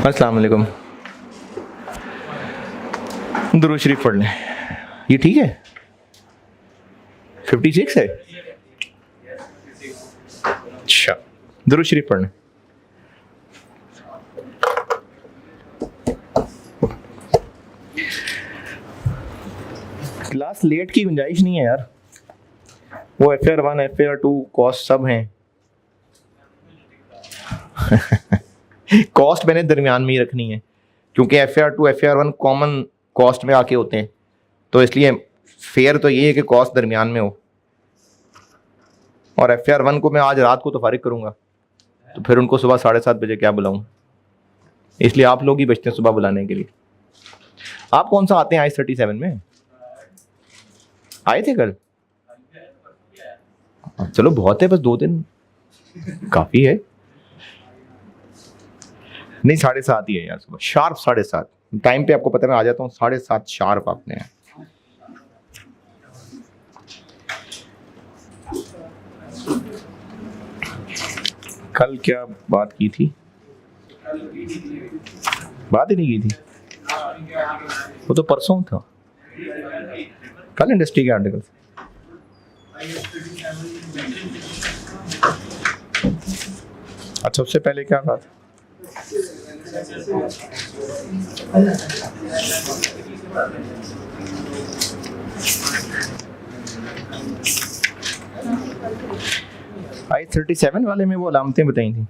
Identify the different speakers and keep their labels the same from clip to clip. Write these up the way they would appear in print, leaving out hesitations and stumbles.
Speaker 1: अस्सलाम वालेकुम। दुरूद शरीफ पढ़ लें। ये ठीक है? 56 है? अच्छा, दुरूद शरीफ पढ़ लें। क्लास लेट की गुंजाइश नहीं है यार। वो FR1 FR2 कॉस्ट सब हैं। कॉस्ट मैंने दरमियान में ही रखनी है क्योंकि FR2 FR1 कॉमन कॉस्ट में आके होते हैं, तो इसलिए फेयर तो ये है कि कॉस्ट दरमियान में हो। और FR1 को मैं आज रात को तो फारिग करूंगा, तो फिर उनको सुबह 7:30 बजे क्या बुलाऊं, इसलिए आप लोग ही बचते हैं सुबह बुलाने के लिए। आप कौन सा आते हैं I37 में? आए थे कल? चलो बहुत है, बस 2 दिन काफी है। नहीं 7:30 ही है यार, सुबह शार्प 7:30 टाइम पे। आपको पता है मैं आ जाता हूँ 7:30 शार्प आपने हैं। कल क्या बात की थी? बात ही नहीं की थी, वो तो परसों था। कल इंडस्ट्री के आर्टिकल। अच्छा, उससे पहले क्या बात? I37 वाले में वो अलामतें बताई थी।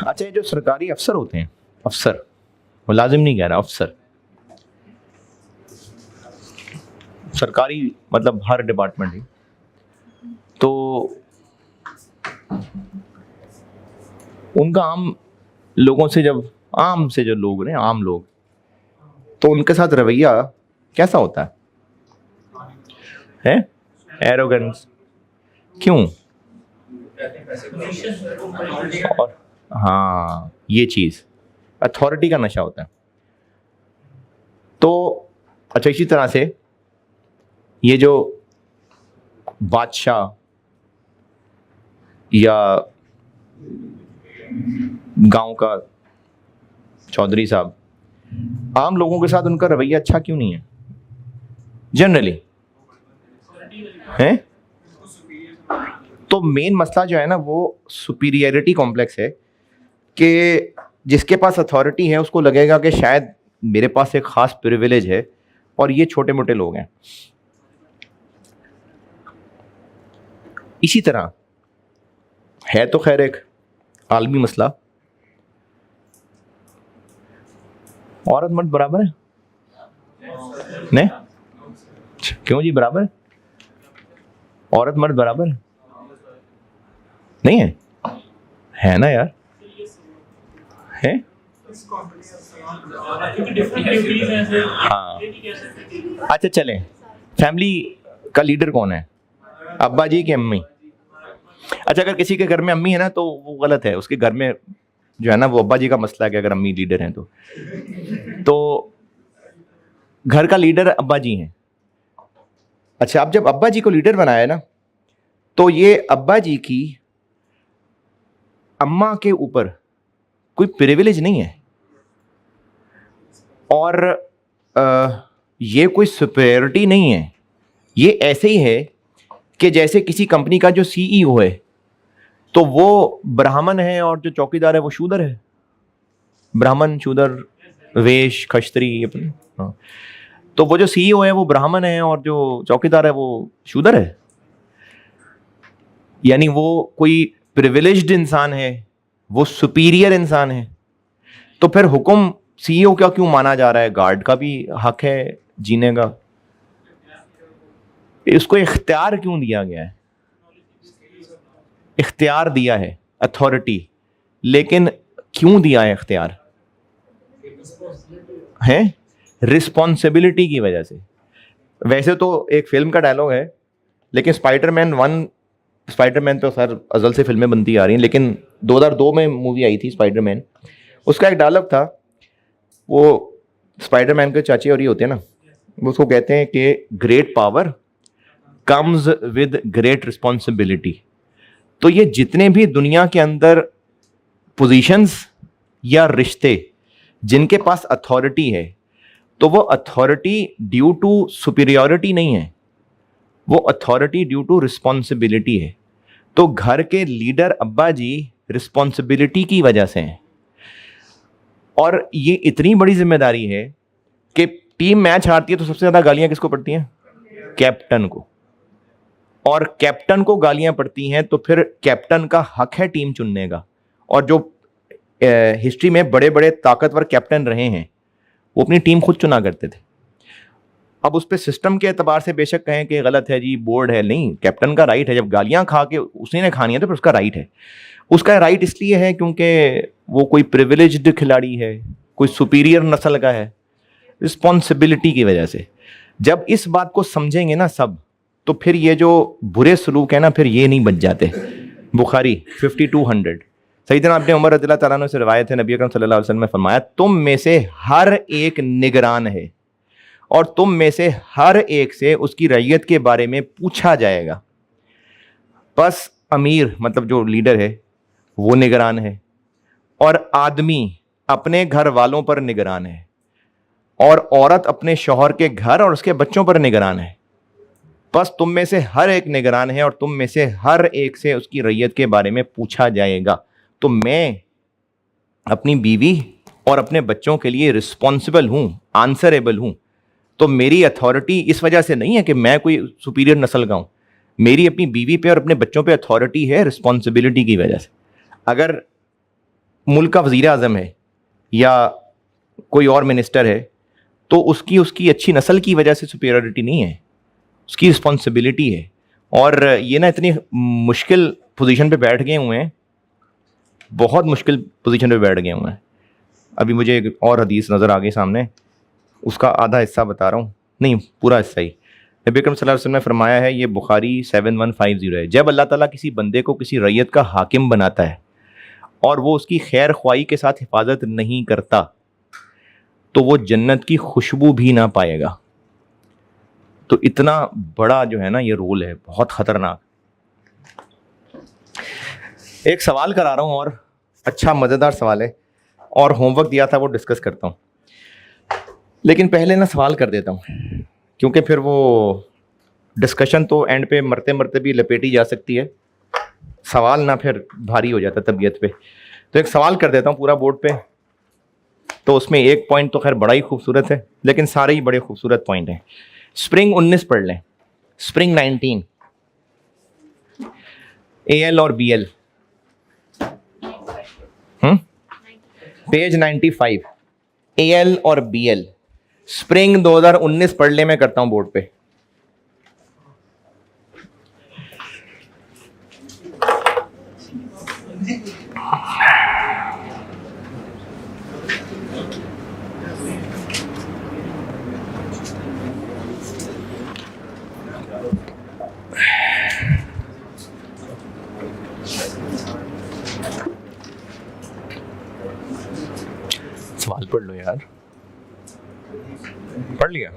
Speaker 1: अच्छा, ये जो सरकारी अफसर होते हैं, अफसर, मुलाजिम नहीं कह रहा, अफसर, सरकारी मतलब हर डिपार्टमेंट ही, तो उनका आम लोगों से जब आम से जो लोग हैं, आम लोग, तो उनके साथ रवैया कैसा होता है? एरोगेंस क्यों? और हाँ, ये चीज अथॉरिटी का नशा होता है। तो अच्छा, इसी तरह से ये जो बादशाह या गांव का चौधरी साहब, आम लोगों के साथ उनका रवैया अच्छा क्यों नहीं है जनरली? है तो मेन मसला जो है ना, वो सुपीरियरिटी कॉम्प्लेक्स है कि जिसके पास अथॉरिटी है उसको लगेगा कि शायद मेरे पास एक खास प्रिविलेज है और ये छोटे मोटे लोग हैं। इसी तरह है तो खैर एक आलमी मसला, औरत मर्द बराबर है? नहीं, क्यों जी बराबर है? औरत मर्द बराबर है? नहीं है? है ना यार, है। हाँ, अच्छा चलें, फैमिली का लीडर कौन है? अब्बा जी की अम्मी? अच्छा, अगर किसी के घर में अम्मी है ना तो वो गलत है, उसके घर में जो है ना वो अब्बा जी का मसला है कि अगर अम्मी लीडर हैं तो घर का लीडर अब्बा जी हैं। अच्छा, अब जब अब्बा जी को लीडर बनाया ना, तो ये अब्बा जी की अम्मा के ऊपर कोई प्रिविलेज नहीं है और ये कोई सुपीरियरिटी नहीं है। ये ऐसे ही है कि जैसे किसी कंपनी का जो CEO है तो वो ब्राह्मण है और जो चौकीदार है वो शूदर है। ब्राह्मण, शूदर, वेश, खश्त्री, अपने, हाँ। तो वो जो CEO है वो ब्राह्मण है और जो चौकीदार है वो शूदर है। यानी वो कोई प्रिविलेज्ड इंसान है, वो सुपीरियर इंसान है, तो फिर हुक्म सीईओ का क्यों माना जा रहा है? गार्ड का भी हक है जीने का, इसको इख्तियार क्यों दिया गया है? इख्तियार दिया है, अथॉरिटी, लेकिन क्यों दिया है इख्तियार? है रिस्पॉन्सिबिलिटी की वजह से। वैसे तो एक फिल्म का डायलॉग है, लेकिन स्पाइडरमैन तो सर अजल से फिल्में बनती आ रही हैं, लेकिन 2002 में मूवी आई थी स्पाइडरमैन, उसका एक डायलॉग था, वो स्पाइडरमैन के चाचे और ये होते हैं ना, वो उसको कहते हैं कि great power comes with great responsibility. तो ये जितने भी दुनिया के अंदर पोजीशंस या रिश्ते जिनके पास अथॉरिटी है, तो वो अथॉरिटी ड्यू टू सुपीरियरिटी नहीं है, वो अथॉरिटी ड्यू टू रिस्पॉन्सिबिलिटी है। तो घर के लीडर अब्बा जी रिस्पॉन्सिबिलिटी की वजह से हैं, और ये इतनी बड़ी जिम्मेदारी है कि टीम मैच हारती है तो सबसे ज्यादा गालियां किसको पड़ती हैं? कैप्टन को। और कैप्टन को गालियां पड़ती हैं तो फिर कैप्टन का हक है टीम चुनने का। और जो हिस्ट्री में बड़े बड़े ताकतवर कैप्टन रहे हैं, वो अपनी टीम खुद चुना करते थे। अब उस पर सिस्टम के एतबार से बेशक कहें कि गलत है जी, बोर्ड है, नहीं, कैप्टन का राइट है। जब गालियां खा के उसी ने खानी है तो फिर उसका राइट है। उसका राइट इसलिए है क्योंकि वो कोई प्रिविलेज्ड खिलाड़ी है, कोई सुपीरियर नस्ल का है, रिस्पॉन्सिबिलिटी की वजह से। जब इस बात को समझेंगे ना सब, तो फिर ये जो बुरे सलूक है ना, फिर ये नहीं बच जाते। बुखारी 5200 सैयदना इब्न उमर रज़ियल्लाहु तआला अन्हु से रिवायत है, नबी अकरम सल्लल्लाहु अलैहि वसल्लम ने फरमाया, तुम में से हर एक निगरान है और तुम में से हर एक से उसकी रैयत के बारे में पूछा जाएगा। बस अमीर मतलब जो लीडर है वो निगरान है, और आदमी अपने घर वालों पर निगरान है, और औरत अपने शौहर के घर और उसके बच्चों पर निगरान है। बस तुम में से हर एक निगरान है और तुम में से हर एक से उसकी रैयत के बारे में पूछा जाएगा। तो मैं अपनी बीवी और अपने बच्चों के लिए रिस्पॉन्सिबल हूं, आंसरेबल हूं। तो मेरी अथॉरिटी इस वजह से नहीं है कि मैं कोई सुपीरियर नस्ल का हूं, मेरी अपनी बीवी पे और अपने बच्चों पे अथॉरिटी है रिस्पॉन्सिबिलिटी की वजह से। अगर मुल्क का वजीर आज़म है या कोई और मिनिस्टर है, तो उसकी अच्छी नस्ल की वजह से सुपीरियरिटी नहीं है, उसकी रिस्पॉन्सिबिलिटी है। और ये ना इतनी मुश्किल पोजीशन पे बैठ गए हुए हैं, बहुत मुश्किल पोजीशन पे बैठ गए हुए हैं। अभी मुझे एक और हदीस नज़र आ गई सामने, उसका आधा हिस्सा बता रहा हूँ, नहीं पूरा हिस्सा ही। नबी अकरम सल्लल्लाहु अलैहि वसल्लम ने फरमाया है, ये बुखारी 7150 है, जब अल्लाह ताला किसी बंदे को किसी रैयत का हाकिम बनाता है और वो उसकी खैर ख्वाही के साथ हिफाजत नहीं करता, तो वो जन्नत की खुशबू भी ना पाएगा। तो इतना बड़ा जो है ना ये रोल है, बहुत खतरनाक। एक सवाल करा रहा हूँ, और अच्छा मज़ेदार सवाल है, और होमवर्क दिया था वो डिस्कस करता हूँ, लेकिन पहले ना सवाल कर देता हूँ, क्योंकि फिर वो डिस्कशन तो एंड पे मरते मरते भी लपेटी जा सकती है, सवाल ना फिर भारी हो जाता तबीयत पे। तो एक सवाल कर देता हूँ पूरा बोर्ड पे। तो उसमें एक पॉइंट तो खैर बड़ा ही खूबसूरत है, लेकिन सारे ही बड़े खूबसूरत पॉइंट हैं। स्प्रिंग 19 पढ़ लें, स्प्रिंग 19, AL और BL, पेज 95, AL और BL, स्प्रिंग 2019 पढ़ ले, मैं करता हूं बोर्ड पे। सवाल पढ़ लो यार, पढ़ लिया?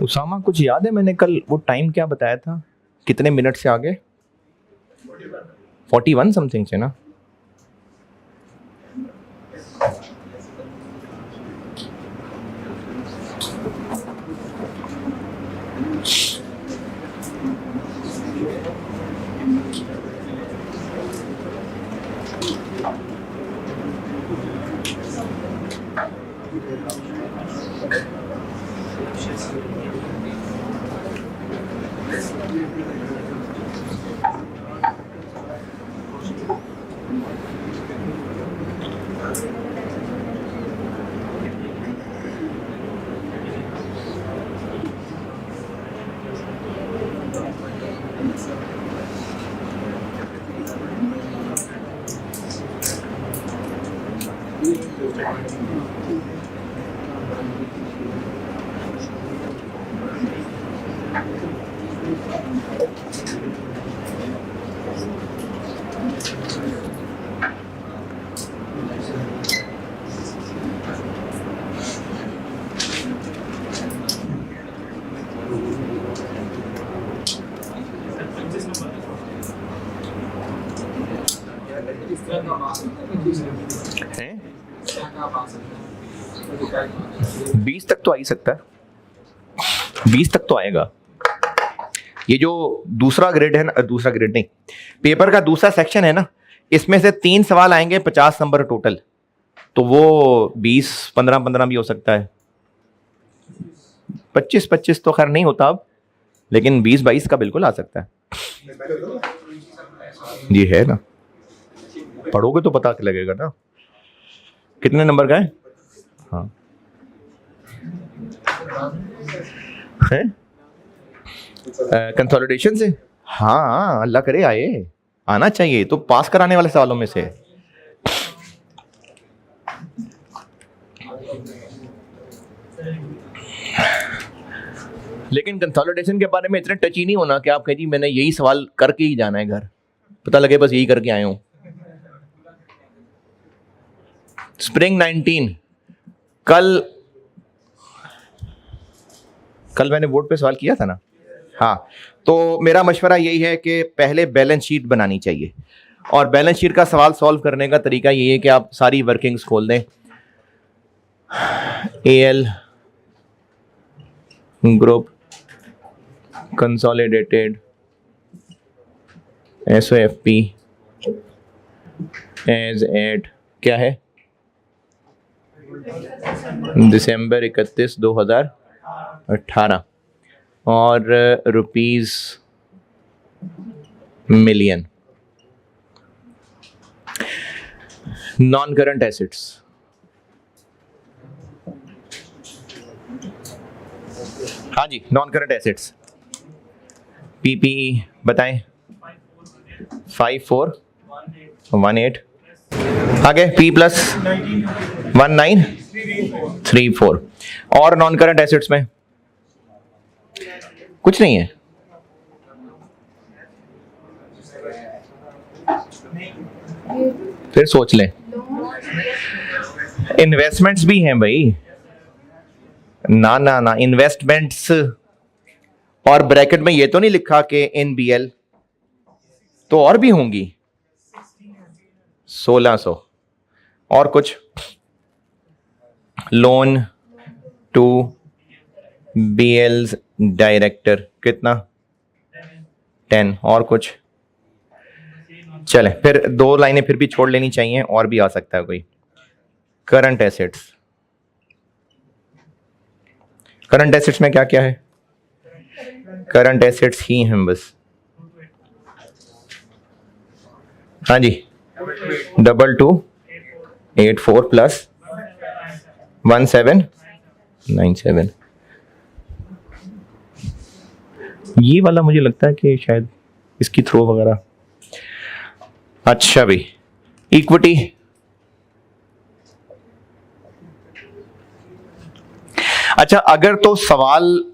Speaker 1: उसामा, कुछ याद है मैंने कल वो टाइम क्या बताया था, कितने मिनट से आगे? 41 समथिंग से ना? हैं 20 तक तो आ ही सकता है, 20 तक तो आएगा। ये जो दूसरा ग्रेड है ना, दूसरा ग्रेड नहीं, पेपर का दूसरा सेक्शन है ना, इसमें से 3 सवाल आएंगे 50 नंबर टोटल, तो वो 20 15 भी हो सकता है। 25 तो खैर नहीं होता अब, लेकिन 20-22 का बिल्कुल आ सकता है। ये है ना, पढ़ोगे तो पता लगेगा ना कितने नंबर का है। हाँ है कंसोलिडेशन से, हाँ अल्लाह करे आए, आना चाहिए, तो पास कराने वाले सवालों में से। लेकिन कंसोलिडेशन के बारे में इतने टच ही नहीं होना कि आप कहें जी मैंने यही सवाल करके ही जाना है घर, पता लगे बस यही करके आए हूं। स्प्रिंग 19, कल मैंने बोर्ड पे सवाल किया था ना। हाँ, तो मेरा मशवरा यही है कि पहले बैलेंस शीट बनानी चाहिए, और बैलेंस शीट का सवाल सॉल्व करने का तरीका ये है कि आप सारी वर्किंग्स खोल दें, AL group consolidated SOFP as at क्या है दिसंबर 31, 2018 और rupees million. Non current assets, हाँ जी नॉन करंट एसेट्स, पीपीई बताएं। 5418, आगे पी प्लस 1934। और नॉन करंट एसेट्स में कुछ नहीं है। फिर सोच लें, इन्वेस्टमेंट्स भी हैं भाई, ना ना ना इन्वेस्टमेंट्स, और ब्रैकेट में ये तो नहीं लिखा कि एनबीएल, तो और भी होंगी 1600। और कुछ लोन टू बीएल्स डायरेक्टर कितना 10। और कुछ चले, फिर 2 लाइनें फिर भी छोड़ लेनी चाहिए, और भी आ सकता है कोई। करंट एसेट्स, करंट एसेट्स में क्या क्या है, करंट एसेट्स ही हैं बस। हाँ जी 2284 प्लस 1797। ये वाला मुझे लगता है कि शायद इसकी थ्रो वगैरह। अच्छा भाई, इक्विटी, अच्छा अगर तो सवाल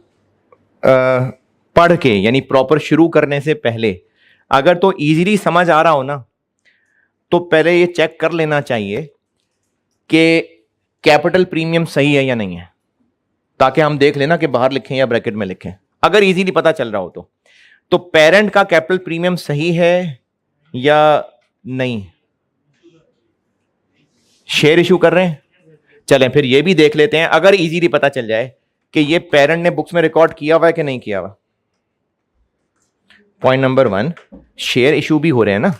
Speaker 1: पढ़ के यानी प्रॉपर शुरू करने से पहले अगर तो इजीली समझ आ रहा हो ना, तो पहले ये चेक कर लेना चाहिए कि कैपिटल प्रीमियम सही है या नहीं है, ताकि हम देख लेना कि बाहर लिखें या ब्रैकेट में लिखें। अगर इजीली पता चल रहा हो तो पेरेंट का कैपिटल प्रीमियम सही है या नहीं। शेयर इशू कर रहे हैं, चलें फिर ये भी देख लेते हैं, अगर इजीली पता चल जाए कि ये पेरेंट ने बुक्स में रिकॉर्ड किया हुआ है कि नहीं किया हुआ। पॉइंट नंबर 1, शेयर इशू भी हो रहे हैं ना,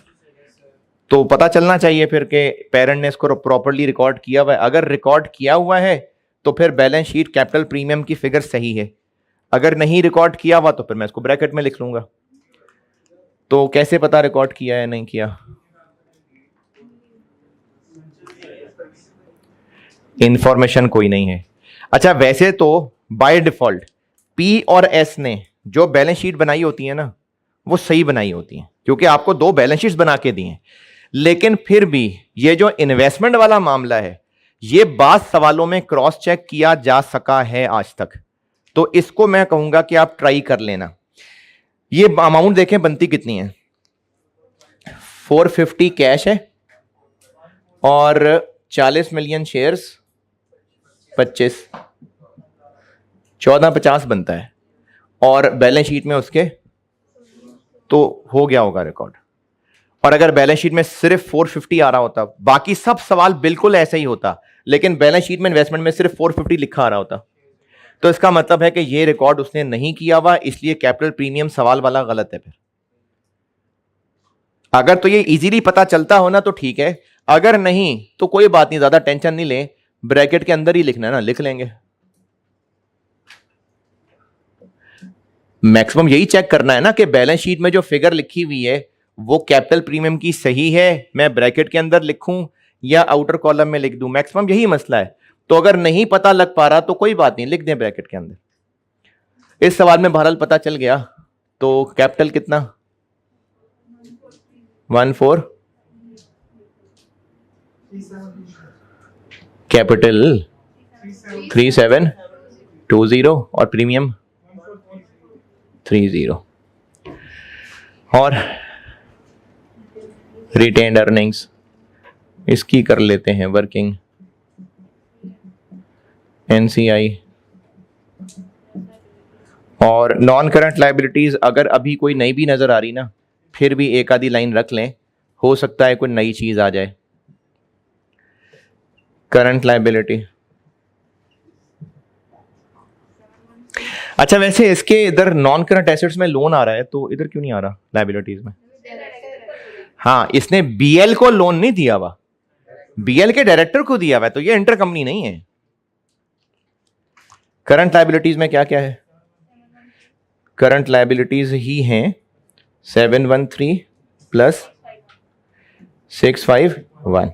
Speaker 1: तो पता चलना चाहिए फिर कि पेरेंट ने इसको प्रॉपरली रिकॉर्ड किया हुआ है। अगर रिकॉर्ड किया हुआ है तो फिर बैलेंस शीट कैपिटल प्रीमियम की फिगर सही है, अगर नहीं रिकॉर्ड किया हुआ तो फिर मैं इसको ब्रैकेट में लिख लूंगा। तो कैसे पता रिकॉर्ड किया है नहीं किया? इंफॉर्मेशन कोई नहीं है। अच्छा, वैसे तो बाय डिफॉल्ट पी और एस ने जो बैलेंस शीट बनाई होती है ना, वो सही बनाई होती है, क्योंकि आपको 2 बैलेंस शीट्स बना के दी हैं। लेकिन फिर भी ये जो इन्वेस्टमेंट वाला मामला है, ये बाद सवालों में क्रॉस चेक किया जा सका है आज तक, तो इसको मैं कहूंगा कि आप ट्राई कर लेना। ये अमाउंट देखें बनती कितनी है, 450 कैश है और 40 मिलियन शेयर्स 25, 1450 बनता है, और बैलेंस शीट में उसके तो हो गया होगा रिकॉर्ड। और अगर बैलेंस शीट में सिर्फ 450 आ रहा होता, बाकी सब सवाल बिल्कुल ऐसे ही होता, लेकिन बैलेंस शीट में इन्वेस्टमेंट में सिर्फ 450 लिखा आ रहा होता, तो इसका मतलब है कि ये रिकॉर्ड उसने नहीं किया हुआ, इसलिए कैपिटल प्रीमियम सवाल वाला गलत है। फिर अगर तो ये इजीली पता चलता हो ना तो ठीक है, अगर नहीं तो कोई बात नहीं, ज्यादा टेंशन नहीं ले, ब्रैकेट के अंदर ही लिखना है ना, लिख लेंगे। मैक्सिमम यही चेक करना है ना कि बैलेंस शीट में जो फिगर लिखी हुई है वो कैपिटल प्रीमियम की सही है, मैं ब्रैकेट के अंदर लिखूं या आउटर कॉलम में लिख दूं, मैक्सिमम यही मसला है। तो अगर नहीं पता लग पा रहा तो कोई बात नहीं, लिख दें ब्रैकेट के अंदर। इस सवाल में बहरहाल पता चल गया। तो कैपिटल कितना, 14, कैपिटल 3720 और प्रीमियम 30, और रिटेन्ड अर्निंग्स इसकी कर लेते हैं वर्किंग, एनसीआई। और नॉन करंट लाइबिलिटीज अगर अभी कोई नई भी नजर आ रही ना, फिर भी एक आधी लाइन रख लें, हो सकता है कोई नई चीज आ जाए। करंट लाइबिलिटी, अच्छा वैसे इसके इधर नॉन करंट एसेट्स में लोन आ रहा है, तो इधर क्यों नहीं आ रहा लाइबिलिटीज में? हाँ, इसने बीएल को लोन नहीं दिया हुआ, बीएल के डायरेक्टर को दिया हुआ है, तो ये इंटर कंपनी नहीं है। करंट लाइबिलिटीज में क्या क्या है? करंट लाइबिलिटीज ही हैं 713 प्लस 651।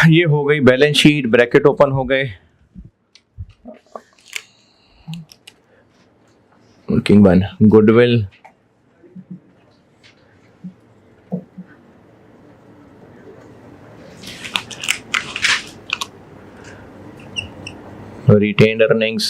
Speaker 1: ये हो गई बैलेंस शीट, ब्रैकेट ओपन हो गए। वर्किंग 1, गुडविल, retained earnings,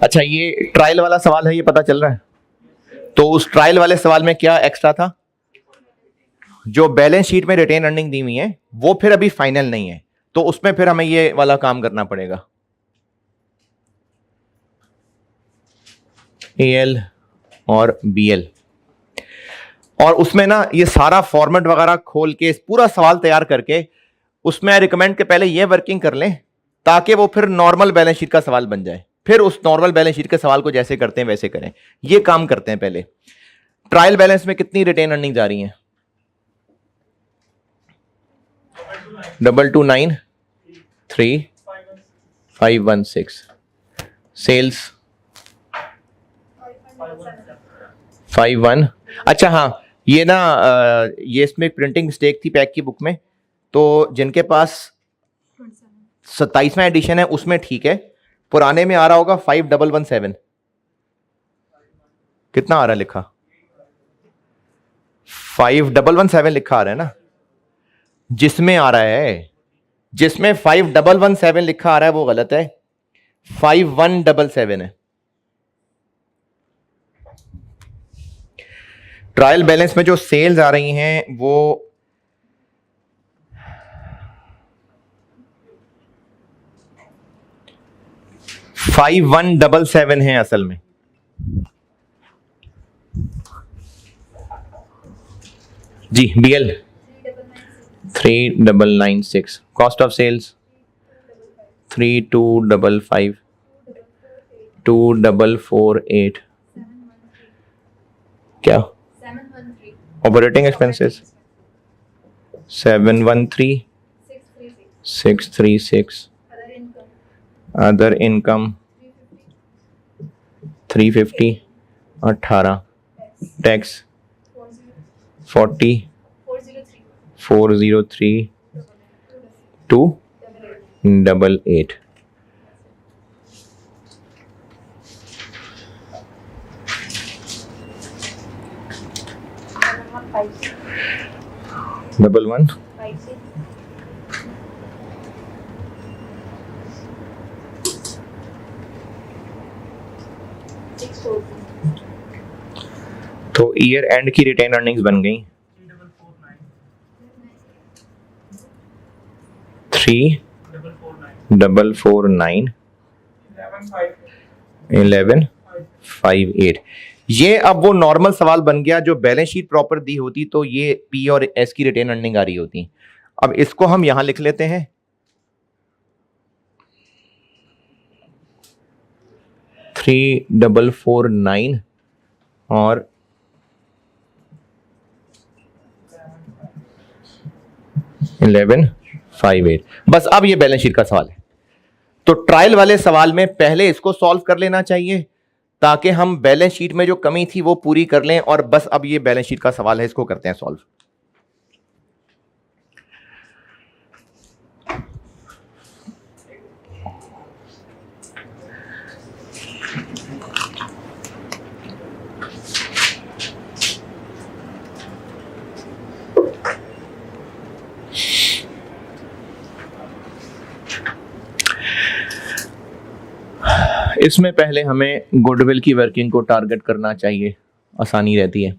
Speaker 1: अच्छा ये ट्रायल वाला सवाल है, ये पता चल रहा है। तो उस ट्रायल वाले सवाल में क्या एक्स्ट्रा था, जो बैलेंस शीट में रिटेन अर्निंग दी हुई है वो फिर अभी फाइनल नहीं है, तो उसमें फिर हमें ये वाला काम करना पड़ेगा, एएल और बीएल। और उसमें ना ये सारा फॉर्मेट वगैरह खोल के पूरा सवाल तैयार करके उसमें रिकमेंड के पहले ये वर्किंग कर लें, ताकि वो फिर नॉर्मल बैलेंस शीट का सवाल बन जाए। फिर उस नॉर्मल बैलेंस शीट के सवाल को जैसे करते हैं वैसे करें, ये काम करते हैं पहले। ट्रायल बैलेंस में कितनी रिटेन अर्निंग जा रही है? 2293,516। सेल्स 51। अच्छा हाँ, ये ना ये इसमें प्रिंटिंग मिस्टेक थी पैक की बुक में, तो जिनके पास 27वां एडिशन है उसमें ठीक है, पुराने में आ रहा होगा 5117। कितना आ रहा है लिखा? 5117 लिखा आ रहा है ना, जिसमें आ रहा है, जिसमें 5117 लिखा आ रहा है वो गलत है, 5177 है। ट्रायल बैलेंस में जो सेल्स आ रही हैं वो 5177 है असल में। जी BL 3996, कॉस्ट ऑफ सेल्स 3255, 2448, क्या operating expenses 713 636, other income 350, 18, tax 40, 403, 288। Double one तो ईयर एंड की रिटेन अर्निंग्स बन गई 3449, 1158। ये अब वो नॉर्मल सवाल बन गया जो बैलेंस शीट प्रॉपर दी होती तो ये पी और एस की रिटेन अर्निंग आ रही होती। अब इसको हम यहां लिख लेते हैं 3449 और 1158। बस अब ये बैलेंस शीट का सवाल है। तो ट्रायल वाले सवाल में पहले इसको सॉल्व कर लेना चाहिए ताकि हम बैलेंस शीट में जो कमी थी वो पूरी कर लें, और बस अब ये बैलेंस शीट का सवाल है, इसको करते हैं सॉल्व। इसमें पहले हमें गुडविल की वर्किंग को टारगेट करना चाहिए, आसानी रहती है।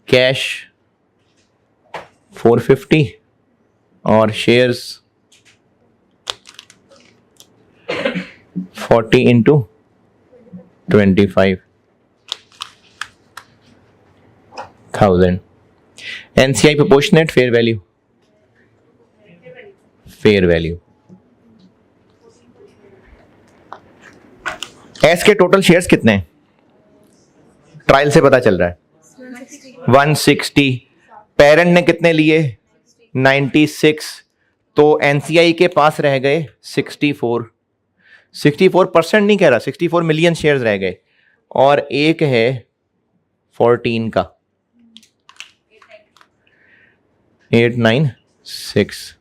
Speaker 1: कैश 450 और shares 40 into 25,000। NCI proportionate fair value, fair value. S के टोटल शेयर्स कितने हैं? ट्रायल से पता चल रहा है 160। पेरेंट ने कितने लिए? 96। तो एनसीआई के पास रह गए 64। 64% नहीं कह रहा, 64 मिलियन शेयर्स रह गए। और एक है 14 का 896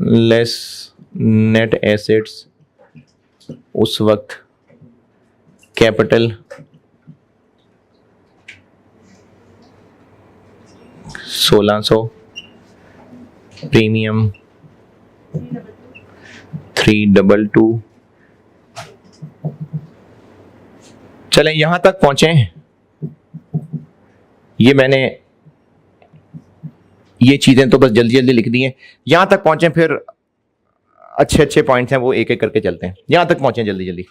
Speaker 1: लेस नेट एसेट्स उस वक्त कैपिटल 1600, प्रीमियम 322। चलें यहां तक पहुंचे। ये मैंने ये चीजें तो बस जल्दी जल्दी लिख दी हैं। यहां तक पहुंचे, फिर अच्छे अच्छे पॉइंट्स हैं वो एक एक करके चलते हैं। यहां तक पहुंचे जल्दी जल्दी।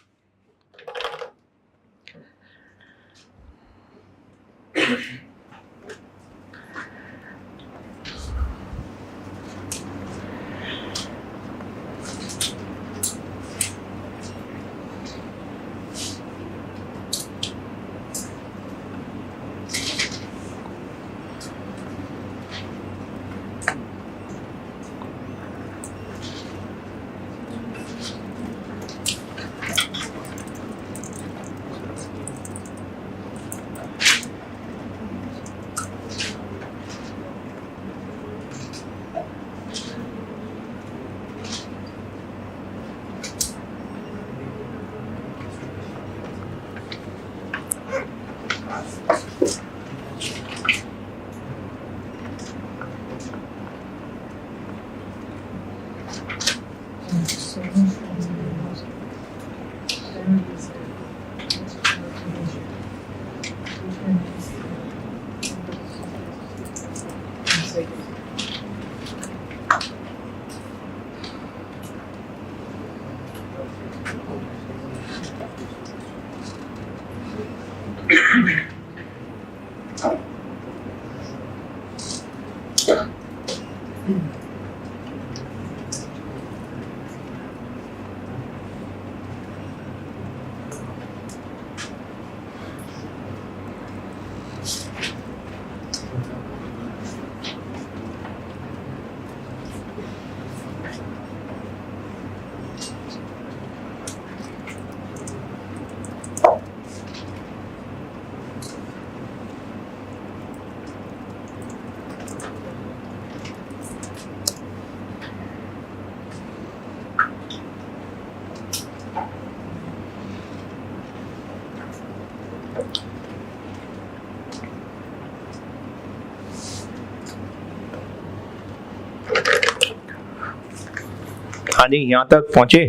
Speaker 1: हाँ जी, यहां तक पहुंचे।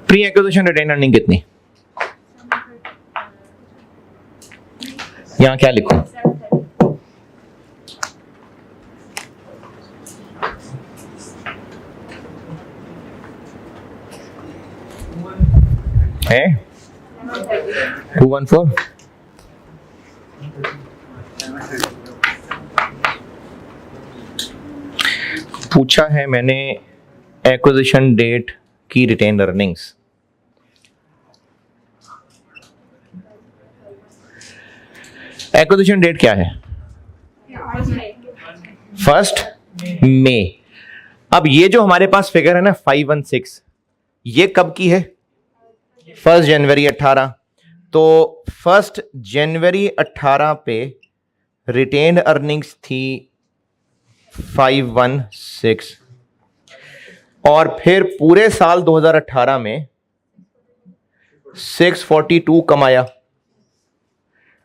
Speaker 1: प्री एक्विजिशन रिटेन अर्निंग कितनी, यहां क्या लिखूं? है 214। पूछा है मैंने एक्विजिशन डेट की रिटेन अर्निंग्स। एक्विजिशन डेट क्या है? 1 मई। अब ये जो हमारे पास फिगर है ना 516, ये कब की है? 1 जनवरी 18। तो 1 जनवरी 18 पे रिटेन अर्निंग्स थी 516 और फिर पूरे साल 2018 में 642 कमाया,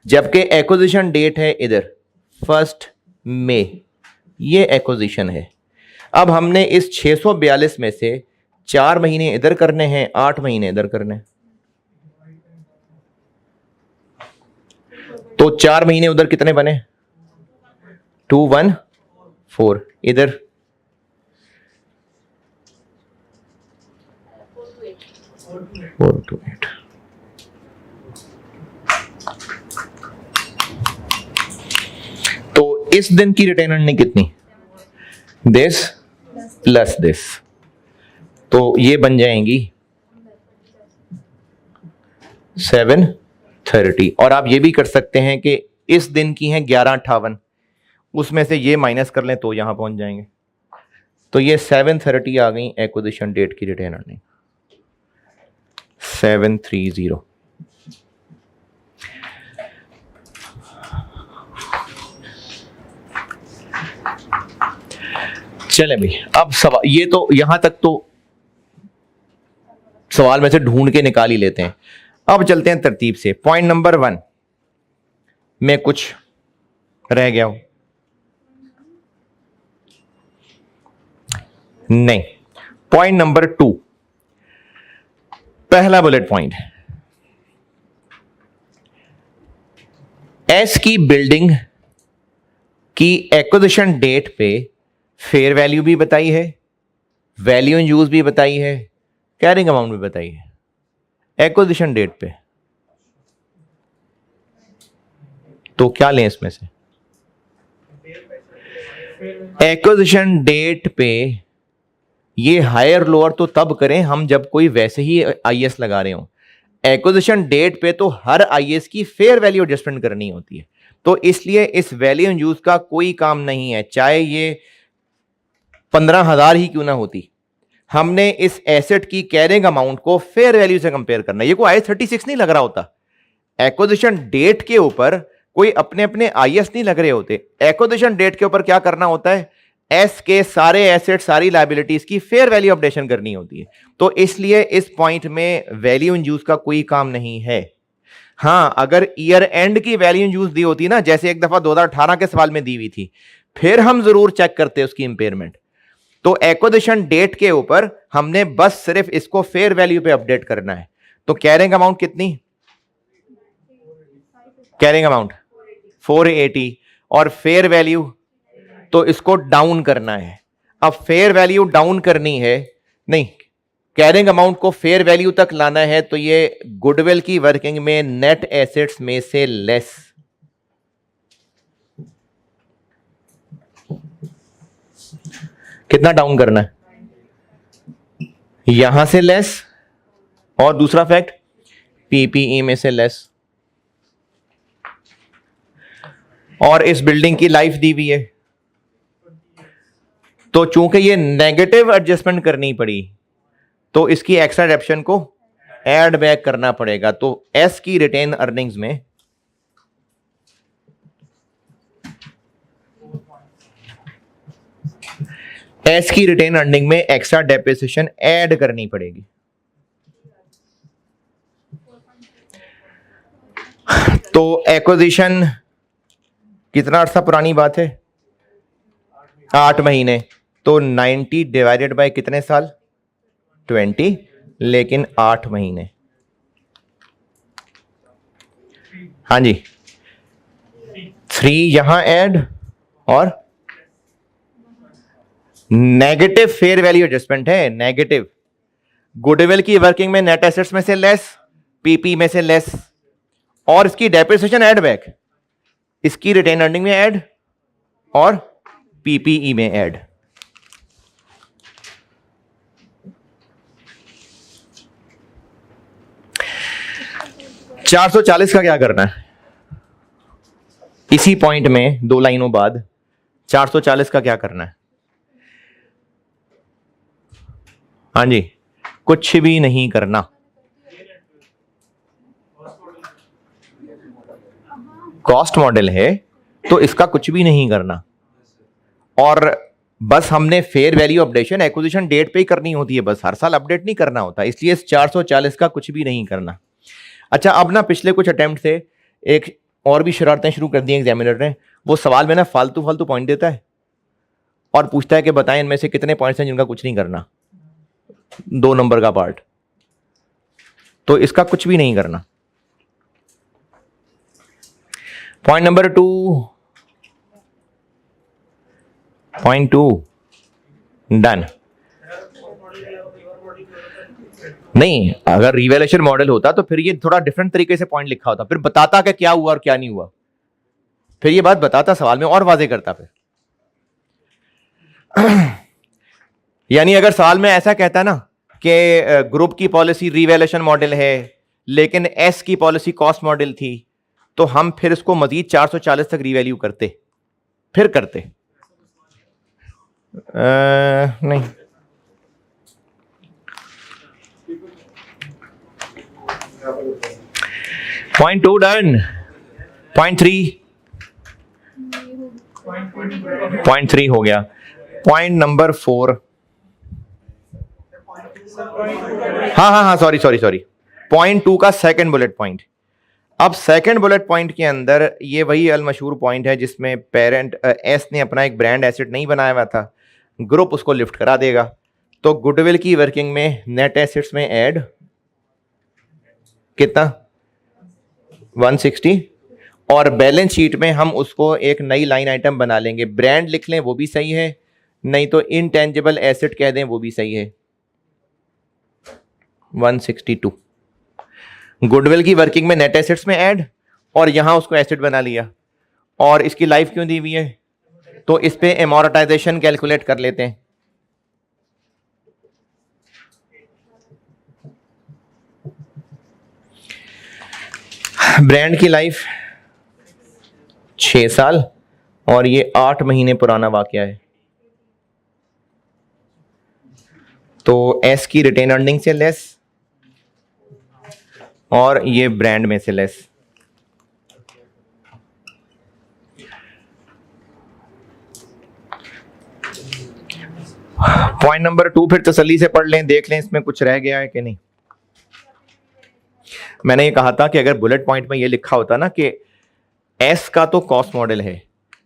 Speaker 1: जबकि एक्विजिशन डेट है इधर 1 मई। ये एक्विजिशन है। अब हमने इस 642 में से 4 महीने इधर करने हैं, 8 महीने इधर करने हैं। तो 4 महीने उधर कितने बने? 214। इधर 428। तो इस दिन की रिटेन अर्निंग कितनी? दिस प्लस दिस, तो ये बन जाएंगी 730। और आप ये भी कर सकते हैं कि इस दिन की हैं 1158, उसमें से ये माइनस कर लें तो यहां पहुंच जाएंगे। तो ये 730 आ गई एक्विजिशन डेट की रिटेन अर्निंग 730। चले भाई, अब सवाल ये तो यहां तक तो सवाल में से ढूंढ के निकाल ही लेते हैं। अब चलते हैं तरतीब से। पॉइंट नंबर 1 में कुछ रह गया हो? नहीं। पॉइंट नंबर 2, पहला बुलेट पॉइंट, एस की बिल्डिंग की एक्विजिशन डेट पे फेयर वैल्यू भी बताई है, वैल्यू इन यूज भी बताई है, कैरिंग अमाउंट भी बताई है। एक्विजिशन डेट पे तो क्या लें इसमें से? एक्विजिशन डेट पे ये हायर लोअर तो तब करें हम जब कोई वैसे ही आईएस लगा रहे हो। एक्विजिशन डेट पे तो हर आईएस की फेयर वैल्यू एडजस्टमेंट करनी होती है, तो इसलिए इस वैल्यू इन यूज का कोई काम नहीं है, चाहे ये 15,000 ही क्यों ना होती। हमने इस एसेट की कैरिंग अमाउंट को फेयर वैल्यू से कंपेयर करना है। ये कोई आईएस 36 नहीं लग रहा होता। एक्विजिशन डेट के ऊपर कोई अपने अपने आईएस नहीं लग रहे होते। एक्विजिशन डेट के ऊपर क्या करना होता है? एस के सारे एसेट सारी लायबिलिटीज की फेयर वैल्यू अपडेशन करनी होती है। तो इसलिए इस पॉइंट में वैल्यू इन यूज का कोई काम नहीं है। हां, अगर ईयर एंड की वैल्यू इन यूज दी होती ना, जैसे एक दफा 2018 के सवाल में दी हुई थी, फिर हम जरूर चेक करते उसकी इंपेयरमेंट। तो एक्विजिशन डेट के ऊपर हमने बस सिर्फ इसको फेयर वैल्यू पे अपडेट करना है। तो कैरिंग अमाउंट कितनी? कैरिंग अमाउंट 480 और फेयर वैल्यू तो इसको डाउन करना है। अब फेयर वैल्यू डाउन करनी है, नहीं, कैरिंग अमाउंट को फेयर वैल्यू तक लाना है, तो ये गुडविल की वर्किंग में नेट एसेट्स में से लेस। कितना डाउन करना है? यहां से लेस, और दूसरा फैक्ट पीपीई में से लेस। और इस बिल्डिंग की लाइफ दी हुई है, तो चूंकि ये नेगेटिव एडजस्टमेंट करनी पड़ी तो इसकी एक्स्ट्रा डेप्शन को ऐड बैक करना पड़ेगा। तो एस की रिटेन अर्निंग्स में एस की रिटेन अर्निंग में एक्स्ट्रा डेप्रिसिएशन ऐड करनी पड़ेगी। तो एक्विजिशन कितना अर्सा पुरानी बात है? 8 महीने। तो 90 डिवाइडेड बाय कितने साल? 20, लेकिन 8 महीने। हाँ जी, 3 यहां ऐड और नेगेटिव फेयर वैल्यू एडजस्टमेंट है, नेगेटिव। गुडविल की वर्किंग में नेट एसेट्स में से लेस, पीपी में से लेस, और इसकी डेप्रिसिएशन ऐड बैक, इसकी रिटेन अर्निंग में ऐड और पीपीई में ऐड। $440 का क्या करना है? इसी पॉइंट में 2 लाइनों बाद 440 का क्या करना है? हाँ जी, कुछ भी नहीं करना। कॉस्ट मॉडल है तो इसका कुछ भी नहीं करना, और बस हमने fair value updation acquisition date पे ही करनी होती है, बस हर साल अपडेट नहीं करना होता, इसलिए इस 440 का कुछ भी नहीं करना। अच्छा, अब ना पिछले कुछ अटेम्प्ट से एक और भी शरारतें शुरू कर दी एग्जामिनर ने। वो सवाल में ना फालतू फालतू पॉइंट देता है और पूछता है कि बताएं इनमें से कितने पॉइंट्स हैं जिनका कुछ नहीं करना, 2 नंबर का पार्ट। तो इसका कुछ भी नहीं करना। Point number 2, point 2 done. नहीं, अगर रिवैल्यूएशन मॉडल होता तो फिर ये थोड़ा डिफरेंट तरीके से पॉइंट लिखा होता, फिर बताता कि क्या हुआ और क्या नहीं हुआ, फिर ये बात बताता सवाल में और वाजे करता फिर। यानी अगर सवाल में ऐसा कहता ना कि ग्रुप की पॉलिसी रिवैल्यूएशन मॉडल है लेकिन एस की पॉलिसी कॉस्ट मॉडल थी, तो हम फिर इसको मजीद 440 तक रिवैल्यू करते, फिर करते। नहीं, पॉइंट 2 डन। पॉइंट 3 हो गया। पॉइंट नंबर 4, हाँ, सॉरी, पॉइंट 2 का सेकंड बुलेट पॉइंट। अब सेकंड बुलेट पॉइंट के अंदर ये वही अलमशहूर पॉइंट है जिसमें पेरेंट एस ने अपना एक ब्रांड एसेट नहीं बनाया हुआ था, ग्रुप उसको लिफ्ट करा देगा। तो गुडविल की वर्किंग में नेट एसेट्स में ऐड कितना? 160, और बैलेंस शीट में हम उसको एक नई लाइन आइटम बना लेंगे, ब्रांड लिख लें वो भी सही है, नहीं तो इनटेंजिबल एसेट कह दें वो भी सही है। 162 गुडविल की वर्किंग में नेट एसेट्स में ऐड, और यहां उसको एसेट बना लिया। और इसकी लाइफ क्यों दी हुई है? तो इस पे एमोर्टाइजेशन कैलकुलेट कर लेते हैं। ब्रांड की लाइफ 6 साल और ये 8 महीने पुराना वाकया है, तो एस की रिटेन अर्निंग से लेस और ये ब्रांड में से लेस। पॉइंट नंबर 2 फिर तसल्ली से पढ़ लें, देख लें इसमें कुछ रह गया है कि नहीं। मैंने ये कहा था कि अगर बुलेट पॉइंट में ये लिखा होता ना कि एस का तो कॉस्ट मॉडल है